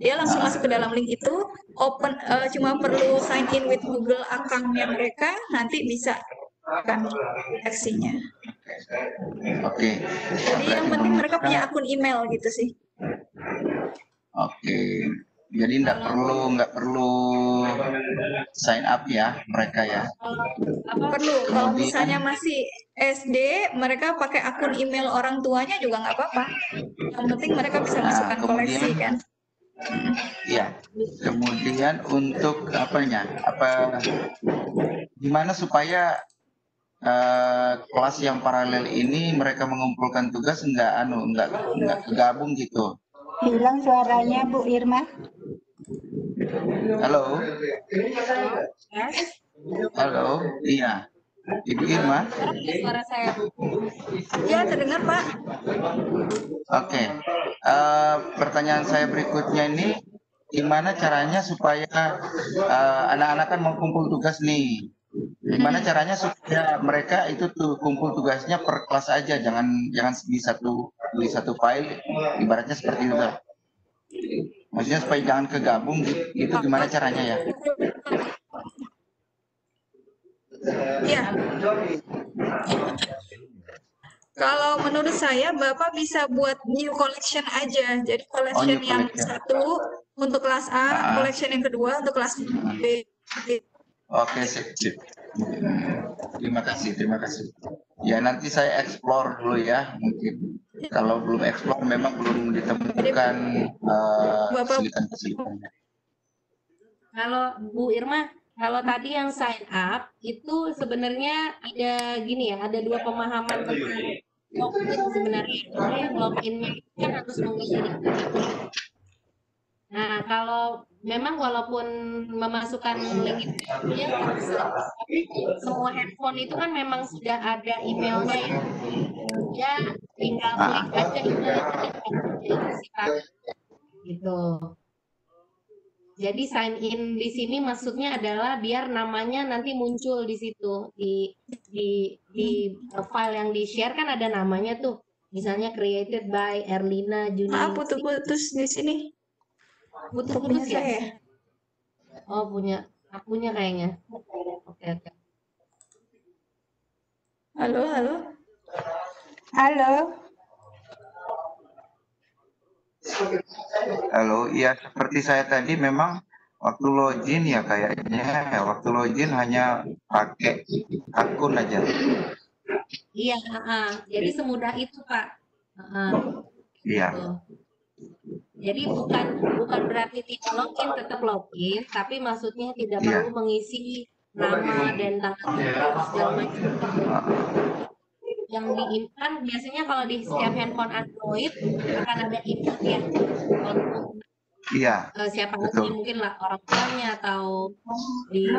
Dia langsung masuk ke dalam link itu, open cuma perlu sign in with Google account-nya mereka, nanti bisa kan koleksinya. Oke. Jadi yang penting mereka punya akun email gitu sih. Oke. Jadi nggak perlu sign up ya mereka ya. Perlu. Kalau misalnya masih SD, mereka pakai akun email orang tuanya juga nggak apa-apa. Yang penting mereka bisa masukkan koleksi kan. Iya. Kemudian untuk gimana supaya kelas yang paralel ini mereka mengumpulkan tugas nggak kegabung gitu. Hilang suaranya Bu Irma. Halo. Halo. Iya. Ibu Irma. Suara saya. Ya, terdengar Pak. Oke. Pertanyaan saya berikutnya ini, gimana caranya supaya anak-anak kan mau kumpul tugas nih. Gimana caranya supaya mereka itu tuh kumpul tugasnya per kelas aja, jangan di satu file, ibaratnya seperti itu. Maksudnya supaya jangan kegabung gitu, gimana caranya ya? Iya. Kalau menurut saya Bapak bisa buat new collection aja. Jadi collection new yang collection. satu untuk kelas A, collection yang kedua untuk kelas B. Oke, sip. Terima kasih. Ya nanti saya explore dulu ya, mungkin. Kalau belum explore memang belum ditemukan kesulitan-kesulitannya. Kalau Bu Irma, kalau tadi yang sign up itu sebenarnya ada gini ya, ada dua pemahaman tentang login sebenarnya. Karena yang loginnya itu kan harus mengisi dikit. Nah, kalau memang walaupun memasukkan link itu ya semua handphone itu kan memang sudah ada emailnya ya, tinggal klik aja gitu. Jadi sign in di sini maksudnya adalah biar namanya nanti muncul di situ di file yang di share kan ada namanya tuh, misalnya created by Erlina Juni. Maaf putus-putus di sini. Putus ya? Saya. Oh punya kayaknya. Oke. Halo. Halo, iya seperti saya tadi memang waktu login ya kayaknya waktu login hanya pakai akun aja. Iya, jadi semudah itu Pak. Iya. Gitu. Jadi bukan berarti tidak login, tetap login, tapi maksudnya tidak perlu mengisi nama dan tanggal segala macam. Yang diimpan biasanya kalau di setiap handphone Android akan ada emailnya untuk siapa aja mungkin lah orang tuanya atau di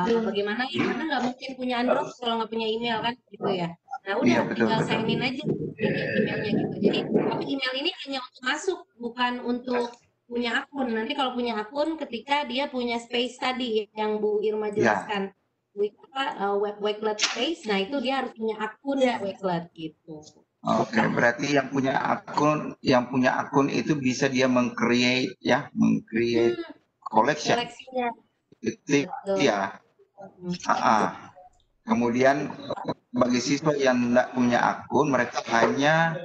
bagaimana ya, karena nggak mungkin punya Android kalau nggak punya email kan gitu ya. Nah udah tinggal sign in aja emailnya gitu. Jadi tapi email ini hanya untuk masuk, bukan untuk punya akun. Nanti kalau punya akun ketika dia punya space tadi yang Bu Irma jelaskan. Wakelet Space, nah itu dia harus punya akun Wakelet gitu. Oke, berarti yang punya akun itu bisa dia meng-create collection. Koleksinya. Itu ya. Kemudian bagi siswa yang tidak punya akun, mereka hanya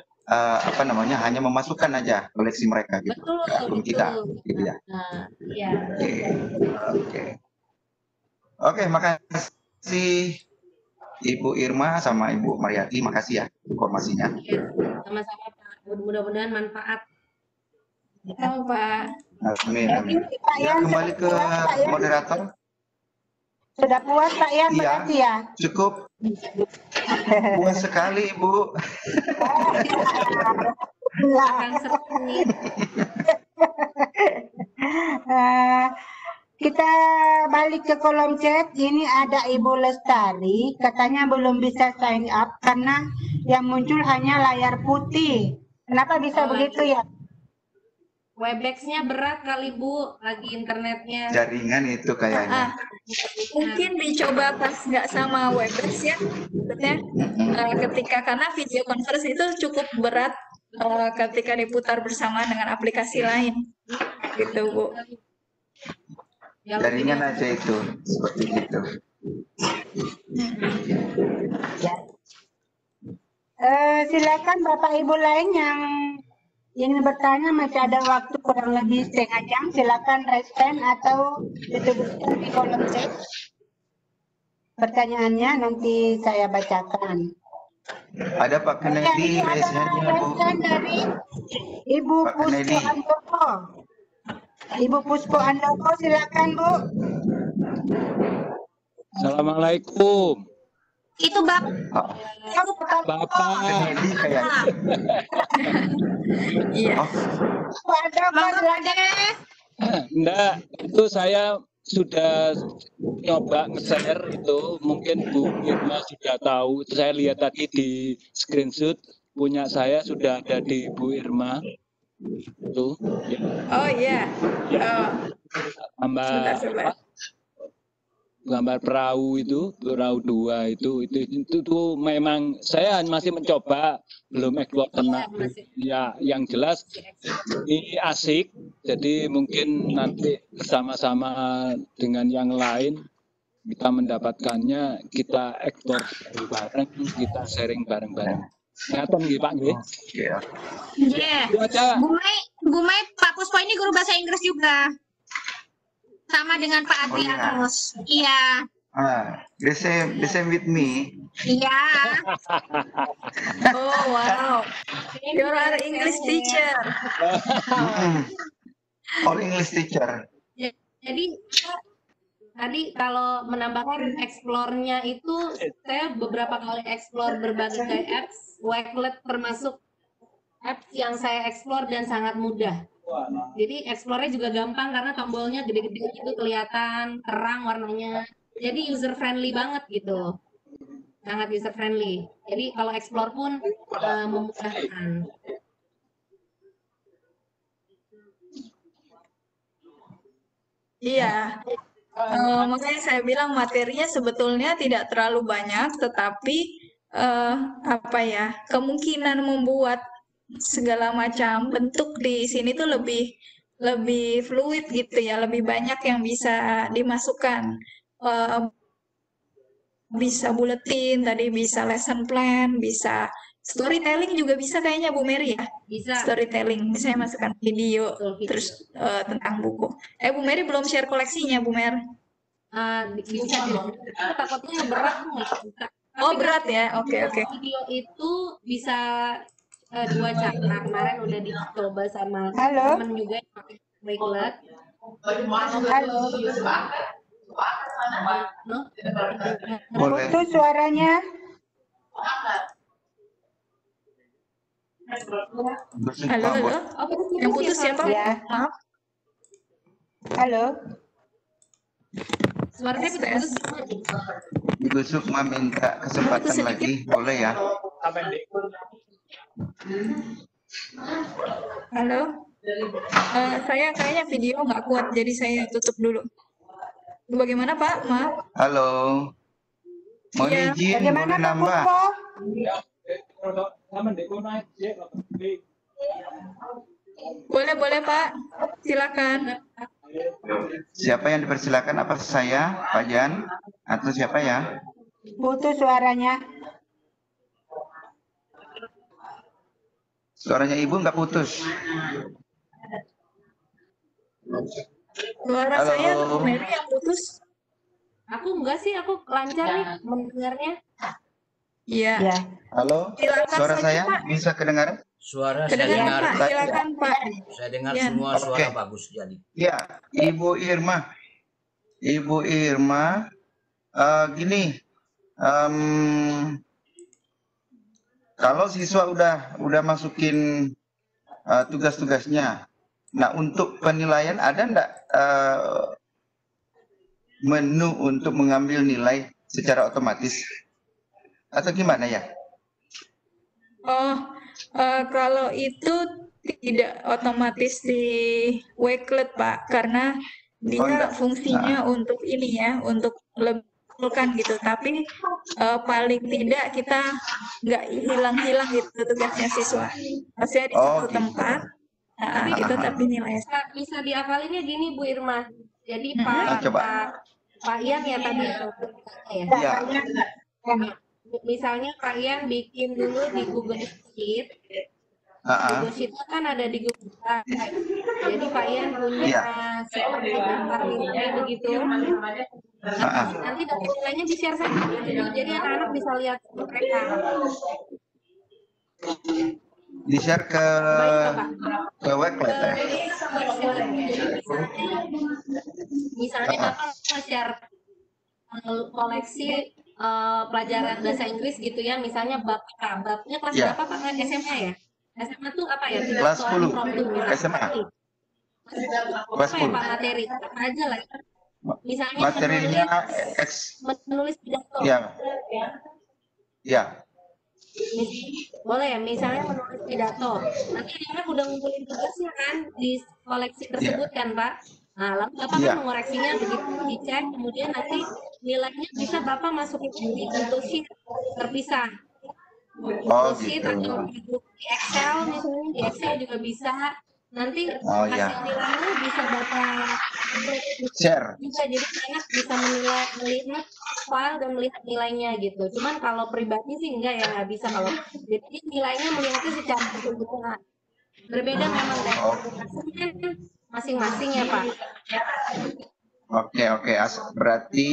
hanya memasukkan aja koleksi mereka gitu. Betul, akun kita, gitu ya. Iya. Oke, makasih Ibu Irma sama Ibu Mariati, makasih ya informasinya. Iya, sama-sama Pak. Mudah-mudahan manfaat. Halo Pak. Amin. Ya, kembali ke moderator. Sudah puas Pak ya? Iya, ya? cukup. Puas sekali Ibu. Kita balik ke kolom chat. Ini ada Ibu Lestari, katanya belum bisa sign up karena yang muncul hanya layar putih. Kenapa bisa begitu ya? Webex-nya berat kali Bu, lagi internetnya. Jaringan itu kayaknya. Mungkin dicoba pas nggak sama Webex ya, maksudnya ketika karena video conference itu cukup berat ketika diputar bersama dengan aplikasi lain, gitu Bu. Jaringan aja itu seperti itu. Silakan Bapak Ibu lain yang ingin bertanya, masih ada waktu kurang lebih setengah jam. Silakan raise hand atau dituliskan di kolom chat pertanyaannya, nanti saya bacakan. Ada Pak Kennedy, Ada raise hand-nya, Bu. raise hand dari Ibu Pak Puspo Kennedy. Andoko. Ibu Puspo Andoko, silakan Bu. Assalamualaikum. Itu Bapak. Bapak. Kennedy kayaknya. Iya. Puspo Andoko, Monggo silakan. Des. Enggak, itu saya sudah nyoba nge-share itu, mungkin Bu Irma sudah tahu. Saya lihat tadi di screenshot punya saya sudah ada di Bu Irma. Itu ya, Oh iya. gambar gambar perahu itu, perahu 2 itu memang saya masih mencoba, belum explore tenang. Ya, yang jelas ini asik, jadi mungkin nanti bersama-sama dengan yang lain kita mendapatkannya, kita explore bareng, kita sharing bareng-bareng. Ngaten nggih Pak nggih. Iya. Iya. Itu aja. Bu Mai, Pak Puspo ini guru bahasa Inggris juga. Sama dengan Pak Adrianus. Iya. The same with me. Iya. Oh wow. You're our English teacher. All English teacher. Jadi tadi kalau menambahkan explore-nya itu, saya beberapa kali explore berbagai apps, Wakelet termasuk apps yang saya explore dan sangat mudah. Jadi explore-nya juga gampang karena tombolnya gede-gede gitu, kelihatan terang warnanya. Jadi user friendly banget gitu. Sangat user friendly. Jadi kalau explore pun memudahkan. Iya. Makanya saya bilang materinya sebetulnya tidak terlalu banyak, tetapi apa ya, kemungkinan membuat segala macam bentuk di sini tuh lebih fluid gitu ya, lebih banyak yang bisa dimasukkan. Bisa buletin, tadi bisa lesson plan, bisa storytelling juga bisa kayaknya Bu Mary ya. Bisa. Storytelling, misalnya masukkan video, terus tentang buku. Bu Mary belum share koleksinya Bu Mer. Bisa. Takutnya berat nggak? Oh berat ya, oke. Video itu bisa 2 cara. Kemarin udah dicoba sama Halo. temen juga yang pakai Wakelet. Halo. Boleh. Putus suaranya. Halo. Yang putus siapa? Ya. Maaf. Halo. Suara saya putus. Ibu Sukma minta kesempatan lagi, boleh ya? Halo. Saya kayaknya video nggak kuat, jadi saya tutup dulu. Bagaimana Pak? Maaf. Halo. Mohon Iya. izin, Bagaimana boleh Pak nambah? Puspo? Boleh Pak. Silakan. Siapa yang dipersilakan? Apa saya, Pak Jan, atau siapa ya? Putus suaranya. Suaranya Ibu nggak putus. Suara Halo. saya Bu Mary yang putus. Aku enggak sih, aku lancar nih mendengarnya. Iya. Ya. Halo, Silakan suara saja, saya Pak. bisa kedengaran? Suara saya Kedengaran dengar, Pak. Silakan Pak. saya dengar Yan. semua suara Oke. bagus jadi. Ya, Ibu Irma. Ibu Irma, gini, kalau siswa udah masukin tugas-tugasnya, nah untuk penilaian ada enggak menu untuk mengambil nilai secara otomatis? Atau gimana ya? Oh, kalau itu tidak otomatis di Wakelet Pak, karena dia enggak. fungsinya untuk ini ya, untuk lebih kan gitu. Tapi paling tidak kita nggak hilang-hilang gitu tugasnya siswa. Maksudnya di Oh, satu gitu. tempat, itu tapi nilainya. Bisa diapalinnya gini Bu Irma. Jadi Coba. Pak Ian ya tadi ya. Iya. Misalnya Pak Ian bikin dulu di Google Sheet. Google Sheet kan ada di Google Drive. Jadi Pak Ian punya seperti gambar nilai begitu. Nanti data nilainya di-share saja. Jadi anak-anak bisa lihat mereka. Di-share ke Wakelet ya? Misalnya Bapak nge-share koleksi pelajaran bahasa Inggris gitu ya, misalnya babnya kelas berapa Pak? SMA ya? SMA tuh apa ya? Kelas 10. SMA. Kelas 10. Pak materi apa aja lah. Misalnya materinya menulis pidato. Iya. Iya. Boleh ya, misalnya menulis pidato. Nanti anak udah ngumpulin tugasnya kan di koleksi tersebut kan Pak. Nah, lalu Bapak kan mengoreksinya begitu dicek, kemudian nanti nilainya bisa Bapak masukin di Google Sheet terpisah. Google Sheet atau di Excel misalnya, di Excel juga bisa. Nanti hasil nilainya bisa Bapak share. Bisa, jadi anak bisa melihat file dan melihat nilainya gitu. Cuman kalau pribadi sih enggak ya, nggak bisa kalau. Jadi nilainya melihatnya secara keseluruhan. Berbeda memang dari masing-masing ya Pak. Oke. Berarti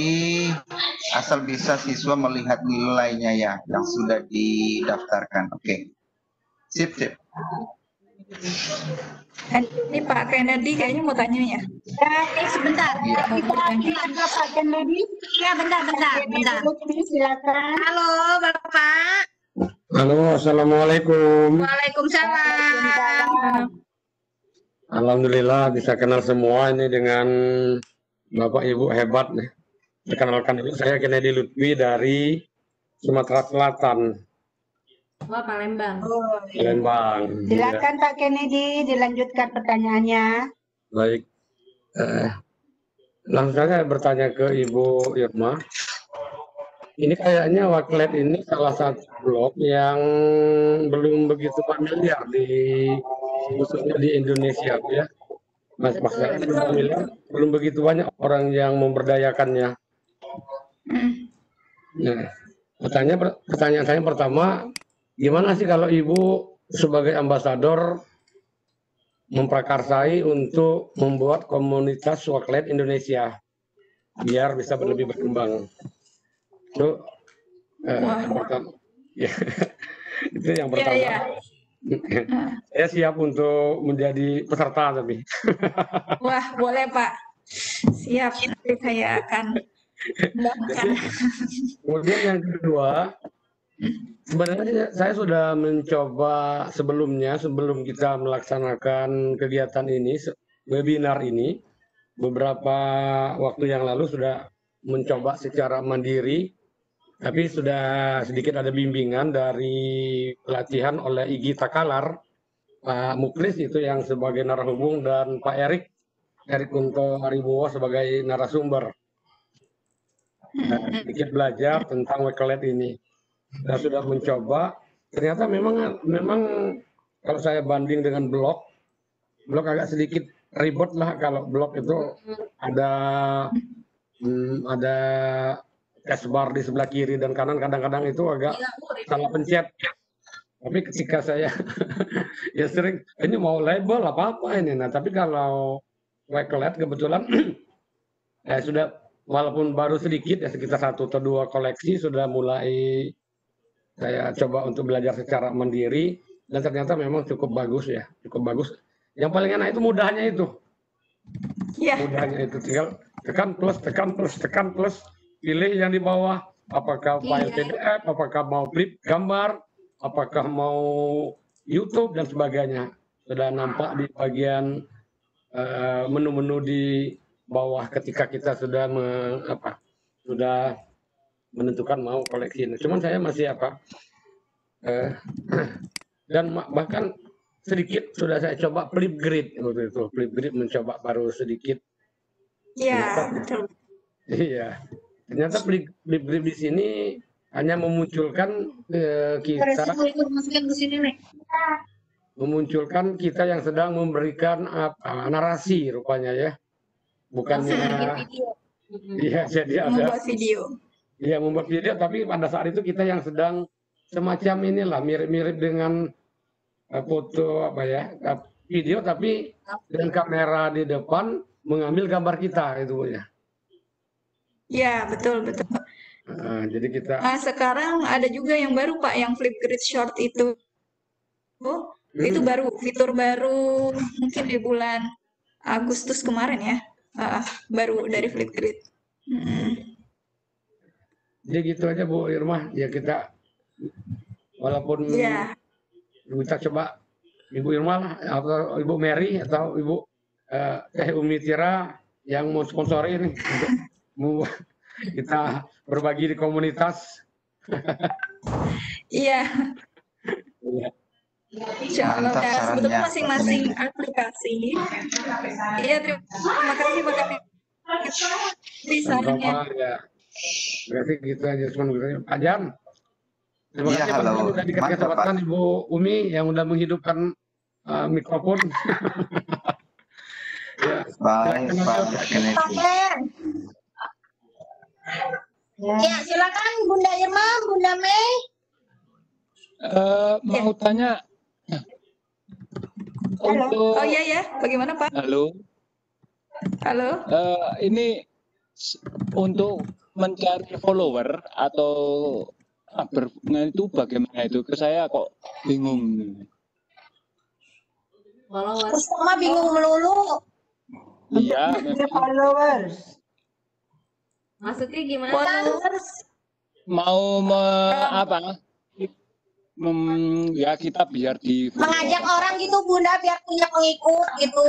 asal bisa siswa melihat nilainya ya yang sudah didaftarkan. Oke. Sip. Ini Pak Kennedy kayaknya mau tanya ya. Sebentar. Pak Kennedy. Iya, bentar. Silakan. Halo, Bapak. Halo, assalamualaikum. Waalaikumsalam. Alhamdulillah bisa kenal semua ini dengan Bapak Ibu hebat nih. Perkenalkan dulu, saya Kennedy Lutfi dari Sumatera Selatan. Wah, Palembang. Palembang. Silakan Pak Kennedy, dilanjutkan pertanyaannya. Baik. Langsung saja bertanya ke Ibu Irma. Ini kayaknya Wakelet ini salah satu blog yang belum begitu familiar khususnya di Indonesia, ya. Maksudnya belum begitu banyak orang yang memberdayakannya. Nah, pertanyaan saya pertama, gimana sih kalau Ibu sebagai ambasador memprakarsai untuk membuat komunitas Wakelet Indonesia biar bisa lebih berkembang? Itu itu yang pertama. Saya siap untuk menjadi peserta tapi. Wah, boleh Pak. Siap, nanti saya akan melakukan. Kemudian yang kedua, sebenarnya saya sudah mencoba sebelum kita melaksanakan kegiatan ini, webinar ini, beberapa waktu yang lalu sudah mencoba secara mandiri, tapi sudah sedikit ada bimbingan dari pelatihan oleh Igi Takalar, Pak Muklis itu yang sebagai narahubung, dan Pak Erik Kunto Haribowo sebagai narasumber. Sedikit belajar tentang Wakelet ini. Saya sudah mencoba, ternyata memang kalau saya banding dengan blog agak sedikit ribet lah. Kalau blog itu ada taskbar di sebelah kiri dan kanan, kadang-kadang itu agak salah pencet. Tapi ketika saya ya sering, ini mau label apa ini. Nah, tapi kalau Wakelet kebetulan sudah, walaupun baru sedikit ya, sekitar 1 atau 2 koleksi sudah mulai saya coba untuk belajar secara mandiri, dan ternyata memang cukup bagus ya, cukup bagus. Yang paling enak itu mudahnya itu. Mudahnya itu tinggal tekan plus, pilih yang di bawah, apakah file PDF, apakah mau klip gambar, apakah mau YouTube dan sebagainya. Sudah nampak di bagian menu-menu di bawah ketika kita sudah menentukan mau koleksi. Cuman saya masih dan bahkan sedikit sudah saya coba Flipgrid waktu itu. Flipgrid mencoba baru sedikit. Iya, betul. Iya. Ternyata Flipgrid di sini hanya memunculkan kita memunculkan kita yang sedang memberikan narasi rupanya ya. Bukannya iya jadi ada Membuat video. iya membuat video, tapi pada saat itu kita yang sedang semacam inilah mirip-mirip dengan foto apa ya video, tapi dengan kamera di depan mengambil gambar kita itu ya. Ya, betul. Jadi kita Nah, sekarang ada juga yang baru Pak, yang Flipgrid Short itu. Itu baru, fitur baru mungkin di bulan Agustus kemarin ya. Baru dari Flipgrid. Jadi gitu aja Bu Irma, ya kita walaupun kita coba Ibu Irma lah, atau Ibu Mary atau Ibu Teh Umi Tira yang mau sponsori ini untuk mau kita berbagi di komunitas. Iya. Insya Allah ya, sebetulnya masing-masing aplikasi. Iya, terima kasih Pak Kapten. Misalnya. Ya. Berarti gitu aja cuma gitu. Pak Jan. Terima kasih Pak Jan sudah dikasih kesempatan Ibu Umi yang sudah menghidupkan mikrofon. Ya. Baik, Pak. Ya, silakan Bunda Irma, Bunda Mei. Mau tanya untuk Oh iya ya, bagaimana Pak? Halo. Ini untuk mencari follower atau itu bagaimana itu? Ke saya kok bingung. Followers. Sama bingung melulu. Iya, followers. Maksudnya gimana? Followers. Mau ya kita biar mengajak orang gitu Bunda biar punya pengikut gitu.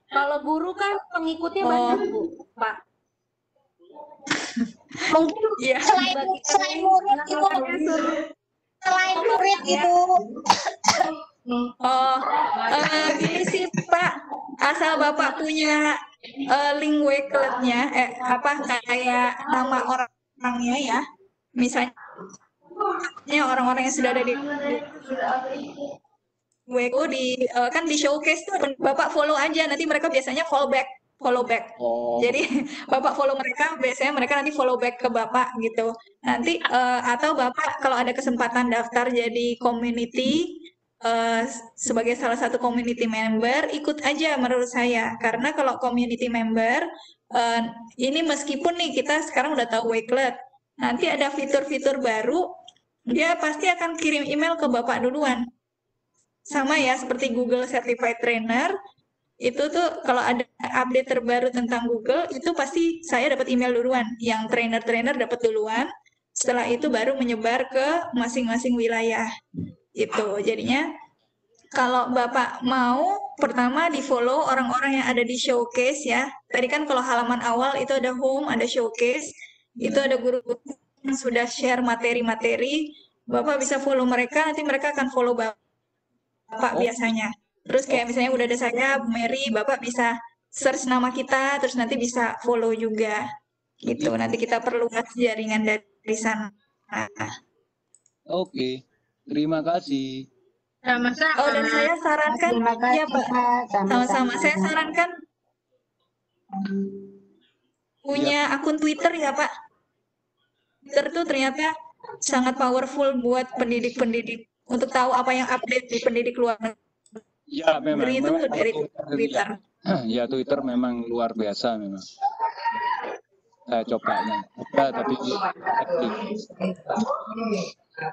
Kalau guru kan pengikutnya banyak Bu, Pak. Mungkin selain murid gitu. Selain murid gitu. Gini sih Pak, asal Bapak punya link Wakelet-nya, kayak nama orangnya ya, misalnya orang-orang yang sudah ada di Wakelet kan di showcase tuh Bapak follow aja, nanti mereka biasanya follow back. Jadi Bapak follow mereka, biasanya mereka nanti follow back ke Bapak gitu. Nanti atau Bapak kalau ada kesempatan daftar jadi community sebagai salah satu community member, ikut aja menurut saya. Karena kalau community member ini meskipun nih kita sekarang udah tahu Wakelet, nanti ada fitur-fitur baru, dia pasti akan kirim email ke Bapak duluan. Sama ya seperti Google Certified Trainer, itu tuh kalau ada update terbaru tentang Google, itu pasti saya dapat email duluan. Yang trainer-trainer dapat duluan, setelah itu baru menyebar ke masing-masing wilayah. Itu jadinya kalau Bapak mau, pertama di-follow orang-orang yang ada di showcase ya. Tadi kan kalau halaman awal itu ada home, ada showcase, itu ada guru yang sudah share materi-materi, Bapak bisa follow mereka, nanti mereka akan follow Bapak biasanya. Terus kayak misalnya udah ada saya, Bu Mary, Bapak bisa search nama kita, terus nanti bisa follow juga. Gitu, nanti kita perluas jaringan dari sana. Oke, terima kasih. Sama-sama. Oh, dan saya sarankan, ya Pak, sama-sama. Saya sarankan punya akun Twitter ya Pak. Twitter tuh ternyata sangat powerful buat pendidik-pendidik untuk tahu apa yang update di pendidik luar negeri. Ya, memang itu dari Twitter. Ya, Twitter memang luar biasa memang. Saya coba tapi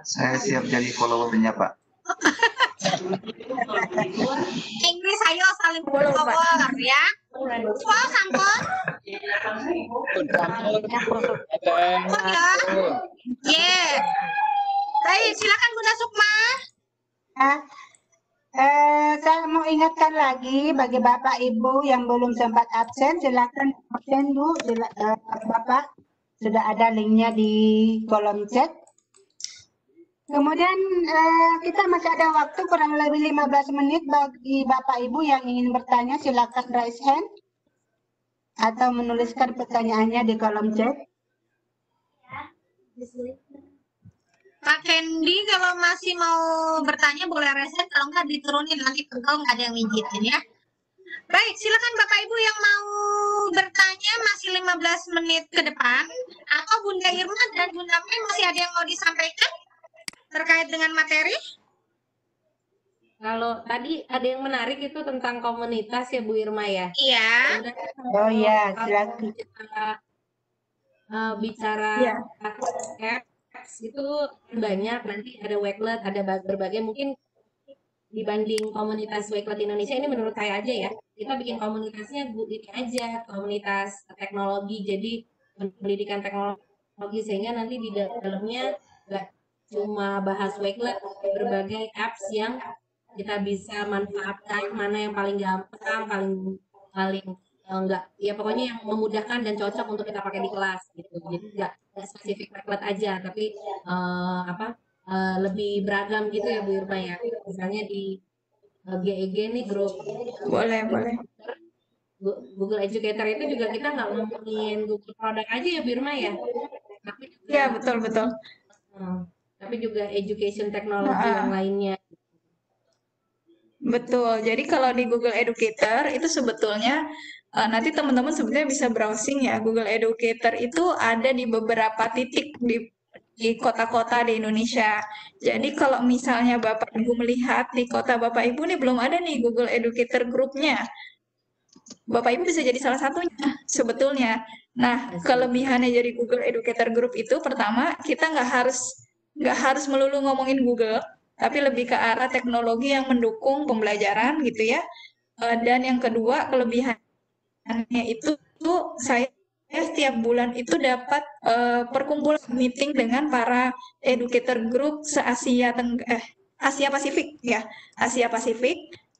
saya siap jadi followernya Pak. Inggris ayo saling follower ya. Wow, sampun. Yeah. Baik, silakan Bunda Sukma. Saya mau ingatkan lagi bagi Bapak Ibu yang belum sempat absen, silakan absen Bu. Bapak sudah ada linknya di kolom chat. Kemudian kita masih ada waktu kurang lebih 15 menit bagi Bapak Ibu yang ingin bertanya, silakan raise hand atau menuliskan pertanyaannya di kolom chat. Kak Candy kalau masih mau bertanya boleh raise hand, kalau nggak diturunin nanti pegel nggak ada yang mijitin ya. Baik, silakan Bapak Ibu yang mau bertanya masih 15 menit ke depan, atau Bunda Irma dan Bunda Mei masih ada yang mau disampaikan terkait dengan materi? Kalau tadi ada yang menarik itu tentang komunitas ya Bu Irma ya. Iya. Oh iya, silakan. Bicara Iya. apps itu banyak, nanti ada Wakelet, ada berbagai, mungkin dibanding komunitas Wakelet Indonesia ini menurut saya aja ya, kita bikin komunitasnya ini aja, komunitas teknologi, jadi pendidikan teknologi, sehingga nanti di dalamnya nggak cuma bahas Wakelet, berbagai apps yang kita bisa manfaatkan, mana yang paling gampang, paling enggak, ya pokoknya yang memudahkan dan cocok untuk kita pakai di kelas gitu. Jadi nggak spesifik Wakelet aja, tapi lebih beragam gitu ya Bu Irma ya. Misalnya di GEG nih grup Boleh. Google Educator itu juga kita nggak ngomongin Google produk aja ya Bu Irma ya. Tapi juga, Ya, betul. tapi juga education teknologi yang lainnya. Betul. Jadi kalau di Google Educator itu sebetulnya nanti teman-teman sebenarnya bisa browsing ya. Google Educator itu ada di beberapa titik di kota-kota di Indonesia. Jadi kalau misalnya Bapak Ibu melihat di kota Bapak Ibu nih belum ada nih Google Educator grupnya, Bapak Ibu bisa jadi salah satunya sebetulnya. Nah, kelebihannya jadi Google Educator Group itu pertama kita nggak harus melulu ngomongin Google, tapi lebih ke arah teknologi yang mendukung pembelajaran gitu ya. Dan yang kedua kelebihannya itu saya setiap bulan itu dapat perkumpulan meeting dengan para educator group Asia Pasifik ya, Asia Pasifik,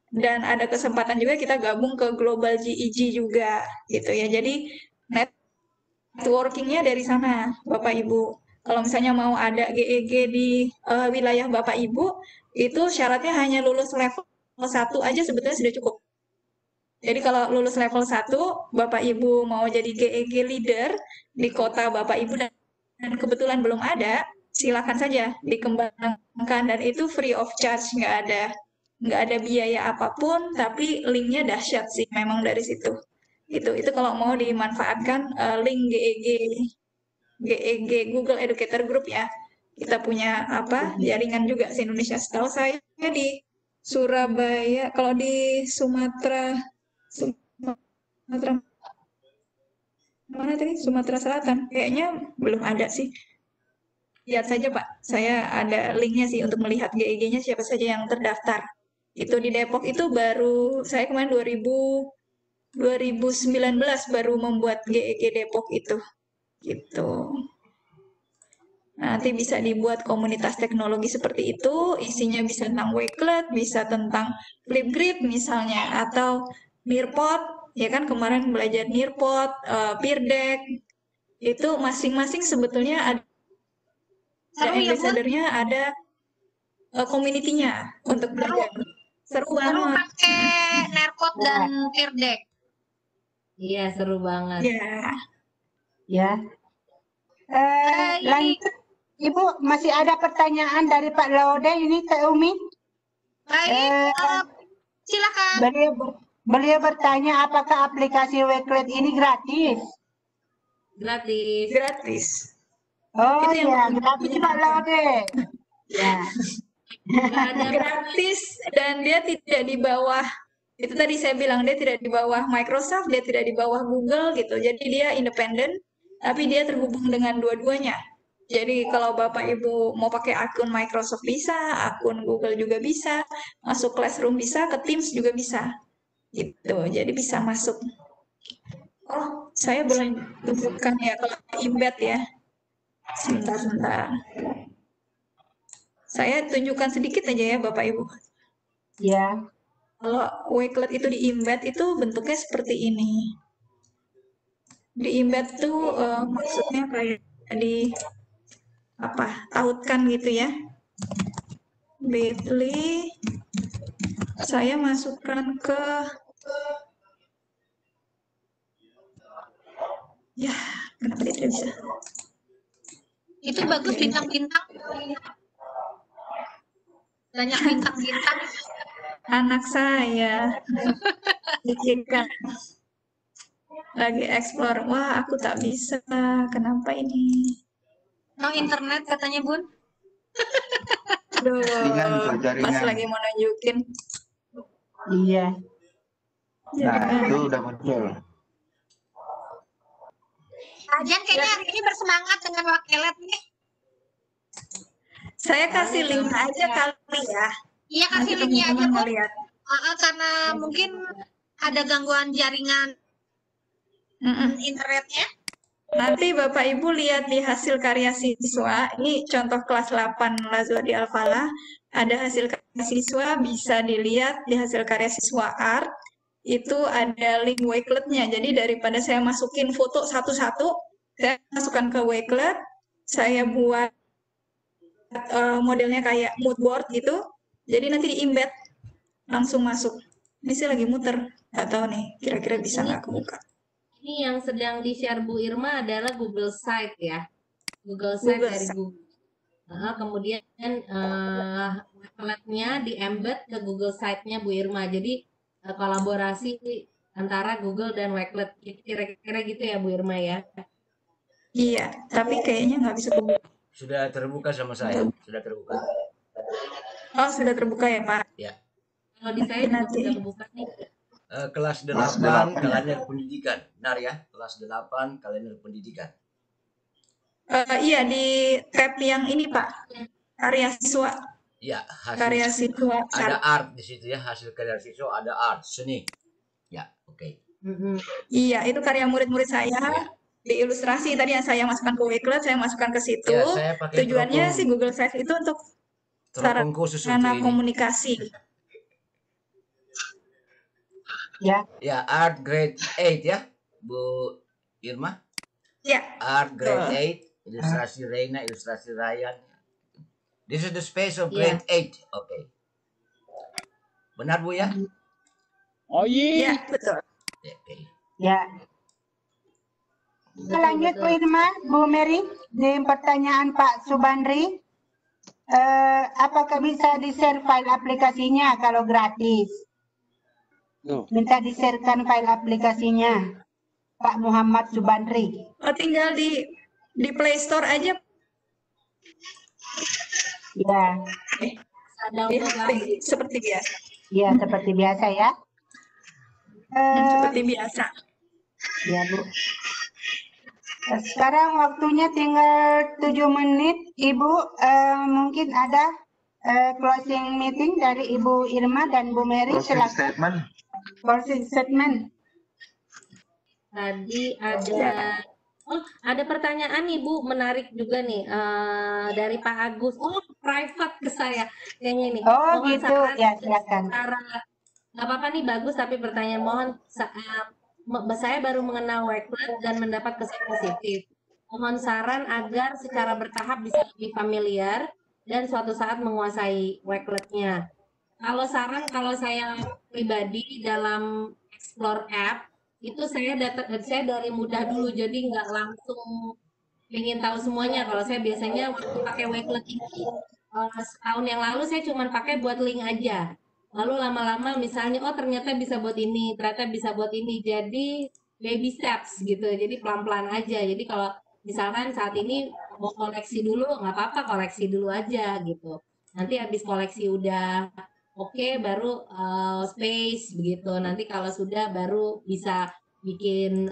dan ada kesempatan juga kita gabung ke Global GEG juga gitu ya. Jadi networkingnya dari sana Bapak Ibu. Kalau misalnya mau ada GEG di wilayah Bapak Ibu, itu syaratnya hanya lulus level 1 aja sebetulnya sudah cukup. Jadi kalau lulus level 1, Bapak Ibu mau jadi GEG leader di kota Bapak Ibu dan kebetulan belum ada, silakan saja dikembangkan, dan itu free of charge, nggak ada biaya apapun, tapi linknya dahsyat sih memang dari situ. Itu kalau mau dimanfaatkan link GEG Google Educator Group ya. Kita punya jaringan juga se Indonesia. Setahu saya di Surabaya, kalau di Sumatera mana tadi? Sumatera Selatan. Kayaknya belum ada sih. Lihat saja Pak, saya ada linknya sih untuk melihat GEG-nya siapa saja yang terdaftar. Itu di Depok itu baru, saya kemarin 2019 baru membuat GEG Depok itu. Gitu. Nanti bisa dibuat komunitas teknologi seperti itu, isinya bisa tentang Wakelet, bisa tentang Flipgrid misalnya, atau Nearpod, ya kan kemarin belajar Nearpod, Peerdeck, itu masing-masing sebetulnya ada ambassador-nya, ada community-nya untuk belajar. Seru banget. Pakai Nearpod dan Peerdeck. Iya, seru banget. Ya. Lanjut, Ibu, masih ada pertanyaan dari Pak Laude ini, Teh Umi? Baik, silakan. Beliau bertanya apakah aplikasi Wakelet ini gratis? Gratis. Oh iya, gratis Pak Laude. Ya. Gratis, dan dia tidak di bawah, itu tadi saya bilang, dia tidak di bawah Microsoft, dia tidak di bawah Google gitu. Jadi dia independen, tapi dia terhubung dengan dua-duanya. Jadi kalau Bapak Ibu mau pakai akun Microsoft bisa, akun Google juga bisa, masuk Classroom bisa, ke Teams juga bisa. Gitu. Jadi bisa masuk. Oh, saya belum tunjukkan ya kalau embed ya. Sebentar. Saya tunjukkan sedikit aja ya Bapak Ibu. Ya. Kalau Wakelet itu di embed itu bentuknya seperti ini. Di embed tuh maksudnya kayak tautkan gitu ya. bit.ly, saya masukkan ke ya, kenapa dia tidak bisa? Itu bagus bintang-bintang. Banyak bintang-bintang. Anak saya Jika lagi explore, wah aku tak bisa, kenapa ini? No internet katanya Bun. Duh, Jaringan tuh, pas jaringan. lagi mau nunjukin. Iya. Nah, itu udah muncul. Ajan kayaknya hari ini bersemangat dengan Wakelet nih. Saya kasih link aja kali ya. Iya, kasih Nanti linknya aja teman-teman Bun. ngeliat. Karena mungkin ada gangguan jaringan internetnya. Nanti Bapak Ibu lihat di hasil karya siswa, ini contoh kelas 8 Lazuardi Al-Falah, ada hasil karya siswa, bisa dilihat di hasil karya siswa art, itu ada link Wakelet-nya. Jadi daripada saya masukin foto satu-satu, saya masukkan ke Wakelet, saya buat modelnya kayak mood board gitu, jadi nanti di-embed, langsung masuk. Ini sih lagi muter, nggak tahu nih, kira-kira bisa nggak kebuka. Ini yang sedang di-share Bu Irma adalah Google Site ya. Google Site Google dari Site. Google. Kemudian Wakelet-nya di-embed ke Google Site-nya Bu Irma. Jadi kolaborasi antara Google dan Wakelet. Kira-kira gitu ya Bu Irma ya. Iya, tapi kayaknya nggak bisa kebuka. Sudah terbuka sama saya, sudah terbuka. Oh, sudah terbuka ya Pak? Ya. Kalau di saya juga sudah kebuka nih. Kelas 8 kalender pendidikan. Benar ya? Kelas 8 kalender pendidikan. Iya, di tab yang ini Pak, karya siswa. Ya, Karya siswa. ada art di situ ya, hasil karya siswa ada art, seni. Ya, oke. Iya, itu karya murid-murid saya. Di ilustrasi tadi yang saya masukkan ke Wakelet, saya masukkan ke situ. Ya, saya pakai Tujuannya sih Google Sites itu untuk teropong khusus untuk sarana ini. komunikasi. Ya. Ya, art grade 8 ya, Bu Irma. Ya. Art grade 8, ilustrasi Reina, ilustrasi Ryan. This is the space of grade 8. Oke. Benar Bu ya? Oh iya. Ya, betul. Ya. Lanjut Bu Irma, Bu Mary, di pertanyaan Pak Subandri, apakah bisa di-share file aplikasinya kalau gratis? Minta di-sharekan file aplikasinya, Pak Muhammad Subandri. Oh, tinggal di Play Store aja. Ya. Seperti biasa. Ya, seperti biasa ya. Seperti biasa. Ya, Bu. Sekarang waktunya tinggal 7 menit. Ibu, mungkin ada closing meeting dari Ibu Irma dan Bu Mary. Closing Silakan. statement. Closing statement. Tadi ada pertanyaan nih Bu, menarik juga nih dari Pak Agus. Oh, private ke saya kayaknya ini. Oh, mohon gitu. Ya, silakan. Nggak apa-apa nih, bagus, tapi pertanyaan mohon saya baru mengenal Wakelet dan mendapat kesan positif. Mohon saran agar secara bertahap bisa lebih familiar dan suatu saat menguasai Wakelet-nya. Kalau saya pribadi dalam explore app itu saya dari mudah dulu, jadi nggak langsung ingin tahu semuanya. Kalau saya biasanya waktu pakai Wakelet ini setahun yang lalu saya cuma pakai buat link aja. Lalu lama-lama misalnya, oh ternyata bisa buat ini, ternyata bisa buat ini. Jadi baby steps gitu, jadi pelan-pelan aja. Jadi kalau misalkan saat ini mau koleksi dulu, nggak apa-apa, koleksi dulu aja gitu. Nanti habis koleksi udah oke, baru space begitu. Nanti kalau sudah baru bisa bikin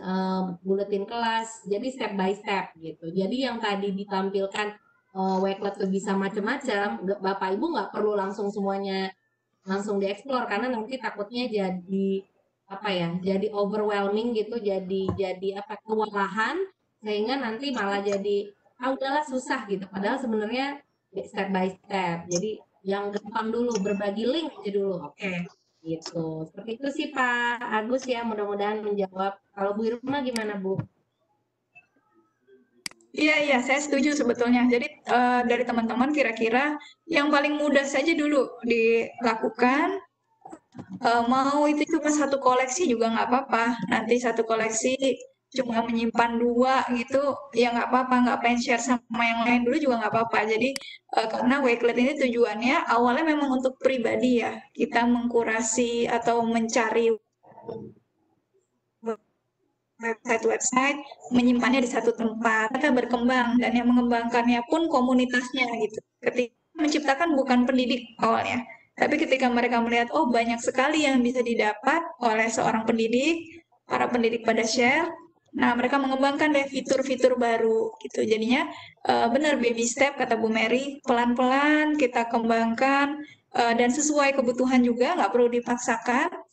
buletin kelas. Jadi step by step gitu. Jadi yang tadi ditampilkan Wakelet tuh bisa macam-macam, Bapak Ibu nggak perlu langsung semuanya langsung dieksplor, karena nanti takutnya jadi overwhelming gitu, jadi kewalahan, sehingga nanti malah jadi udahlah susah gitu. Padahal sebenarnya step by step. Jadi yang gampang dulu, berbagi link aja dulu. Oke. Gitu. Seperti itu sih Pak Agus ya, mudah-mudahan menjawab. Kalau Bu Irma gimana Bu? Iya, saya setuju sebetulnya. Jadi dari teman-teman kira-kira yang paling mudah saja dulu dilakukan. Mau itu cuma satu koleksi juga nggak apa-apa. Nanti satu koleksi cuma menyimpan 2 gitu, ya nggak apa-apa. Nggak pengen share sama yang lain dulu juga nggak apa-apa. Jadi karena Wakelet ini tujuannya awalnya memang untuk pribadi ya. Kita mengkurasi atau mencari website, menyimpannya di satu tempat, kita berkembang, dan yang mengembangkannya pun komunitasnya gitu. Ketika menciptakan bukan pendidik awalnya, tapi ketika mereka melihat, oh banyak sekali yang bisa didapat oleh seorang pendidik, para pendidik pada share, nah mereka mengembangkan deh fitur-fitur baru gitu. Jadinya benar baby step kata Bu Mary, pelan-pelan kita kembangkan dan sesuai kebutuhan juga, nggak perlu dipaksakan.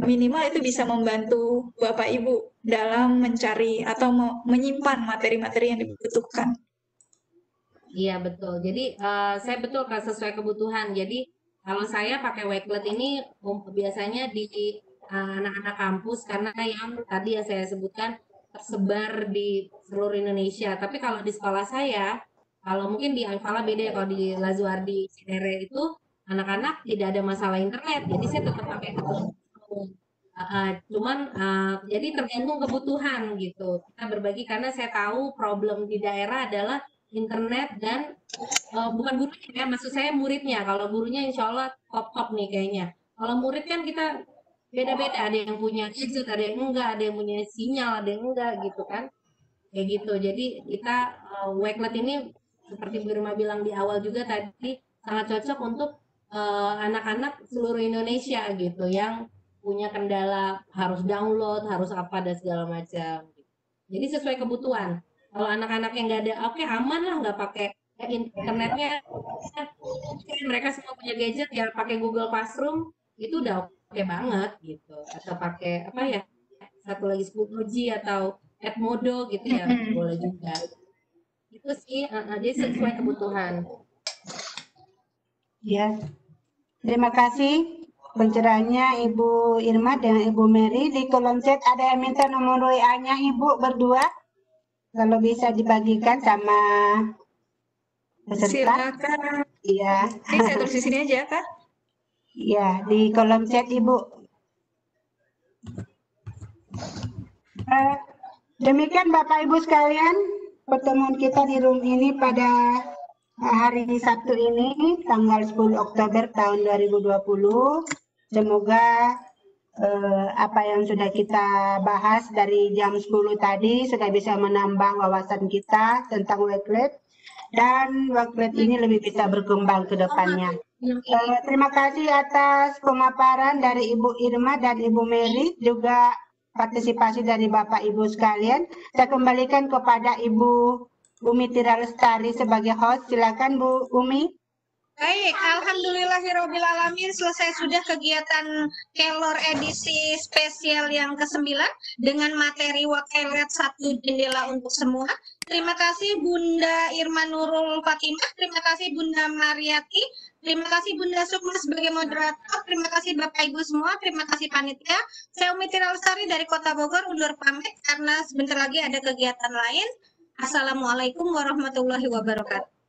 Minimal itu bisa membantu Bapak Ibu dalam mencari atau menyimpan materi-materi yang dibutuhkan. Iya betul. Jadi saya betul Kak, sesuai kebutuhan. Jadi kalau saya pakai Wakelet ini biasanya di anak-anak kampus karena yang tadi yang saya sebutkan tersebar di seluruh Indonesia. Tapi kalau di sekolah saya, kalau mungkin di Alfala beda ya, kalau di Lazuardi Cinere itu anak-anak tidak ada masalah internet. Jadi saya tetap pakai cuman jadi tergantung kebutuhan gitu. Kita berbagi karena saya tahu problem di daerah adalah internet dan bukan gurunya ya, maksud saya muridnya. Kalau gurunya insya Allah top nih kayaknya. Kalau murid kan kita beda-beda, ada yang punya gadget, ada yang enggak, ada yang punya sinyal, ada yang enggak gitu kan. Kayak gitu. Jadi kita Wakelet ini seperti Bu Irma bilang di awal juga tadi sangat cocok untuk anak-anak seluruh Indonesia gitu yang punya kendala harus download, harus apa dan segala macam. Jadi sesuai kebutuhan. Kalau anak-anak yang nggak ada, oke aman lah nggak pakai internetnya. Mereka semua punya gadget ya pakai Google Classroom itu udah oke banget gitu. Atau pakai apa ya? Satu lagi Schoology atau Edmodo gitu ya boleh juga. Itu sih jadi sesuai kebutuhan. Ya. Terima kasih pencerahannya Ibu Irma dan Ibu Mary. Di kolom chat ada yang minta nomor WA-nya Ibu berdua. Kalau bisa dibagikan sama peserta. Silakan. Iya. Saya tulis di sini aja, Kak. Iya, di kolom chat Ibu. Demikian Bapak Ibu sekalian, pertemuan kita di room ini pada hari Sabtu ini, tanggal 10 Oktober tahun 2020. Semoga apa yang sudah kita bahas dari jam 10 tadi sudah bisa menambah wawasan kita tentang Wakelet dan Wakelet ini lebih bisa berkembang ke depannya. Terima kasih atas pemaparan dari Ibu Irma dan Ibu Mary, juga partisipasi dari Bapak Ibu sekalian. Saya kembalikan kepada Ibu Umi Tira Lestari sebagai host. Silakan Bu Umi. Baik, alhamdulillahirabbil alamin, selesai sudah kegiatan Kelor edisi spesial yang ke-9 dengan materi Wakelet 1 jendela untuk semua. Terima kasih Bunda Irma Nurul Fatimah, terima kasih Bunda Mariati, terima kasih Bunda Sukma sebagai moderator, terima kasih Bapak Ibu semua, terima kasih panitia. Saya Umi Tira Lestari dari Kota Bogor undur pamit karena sebentar lagi ada kegiatan lain. Assalamualaikum warahmatullahi wabarakatuh.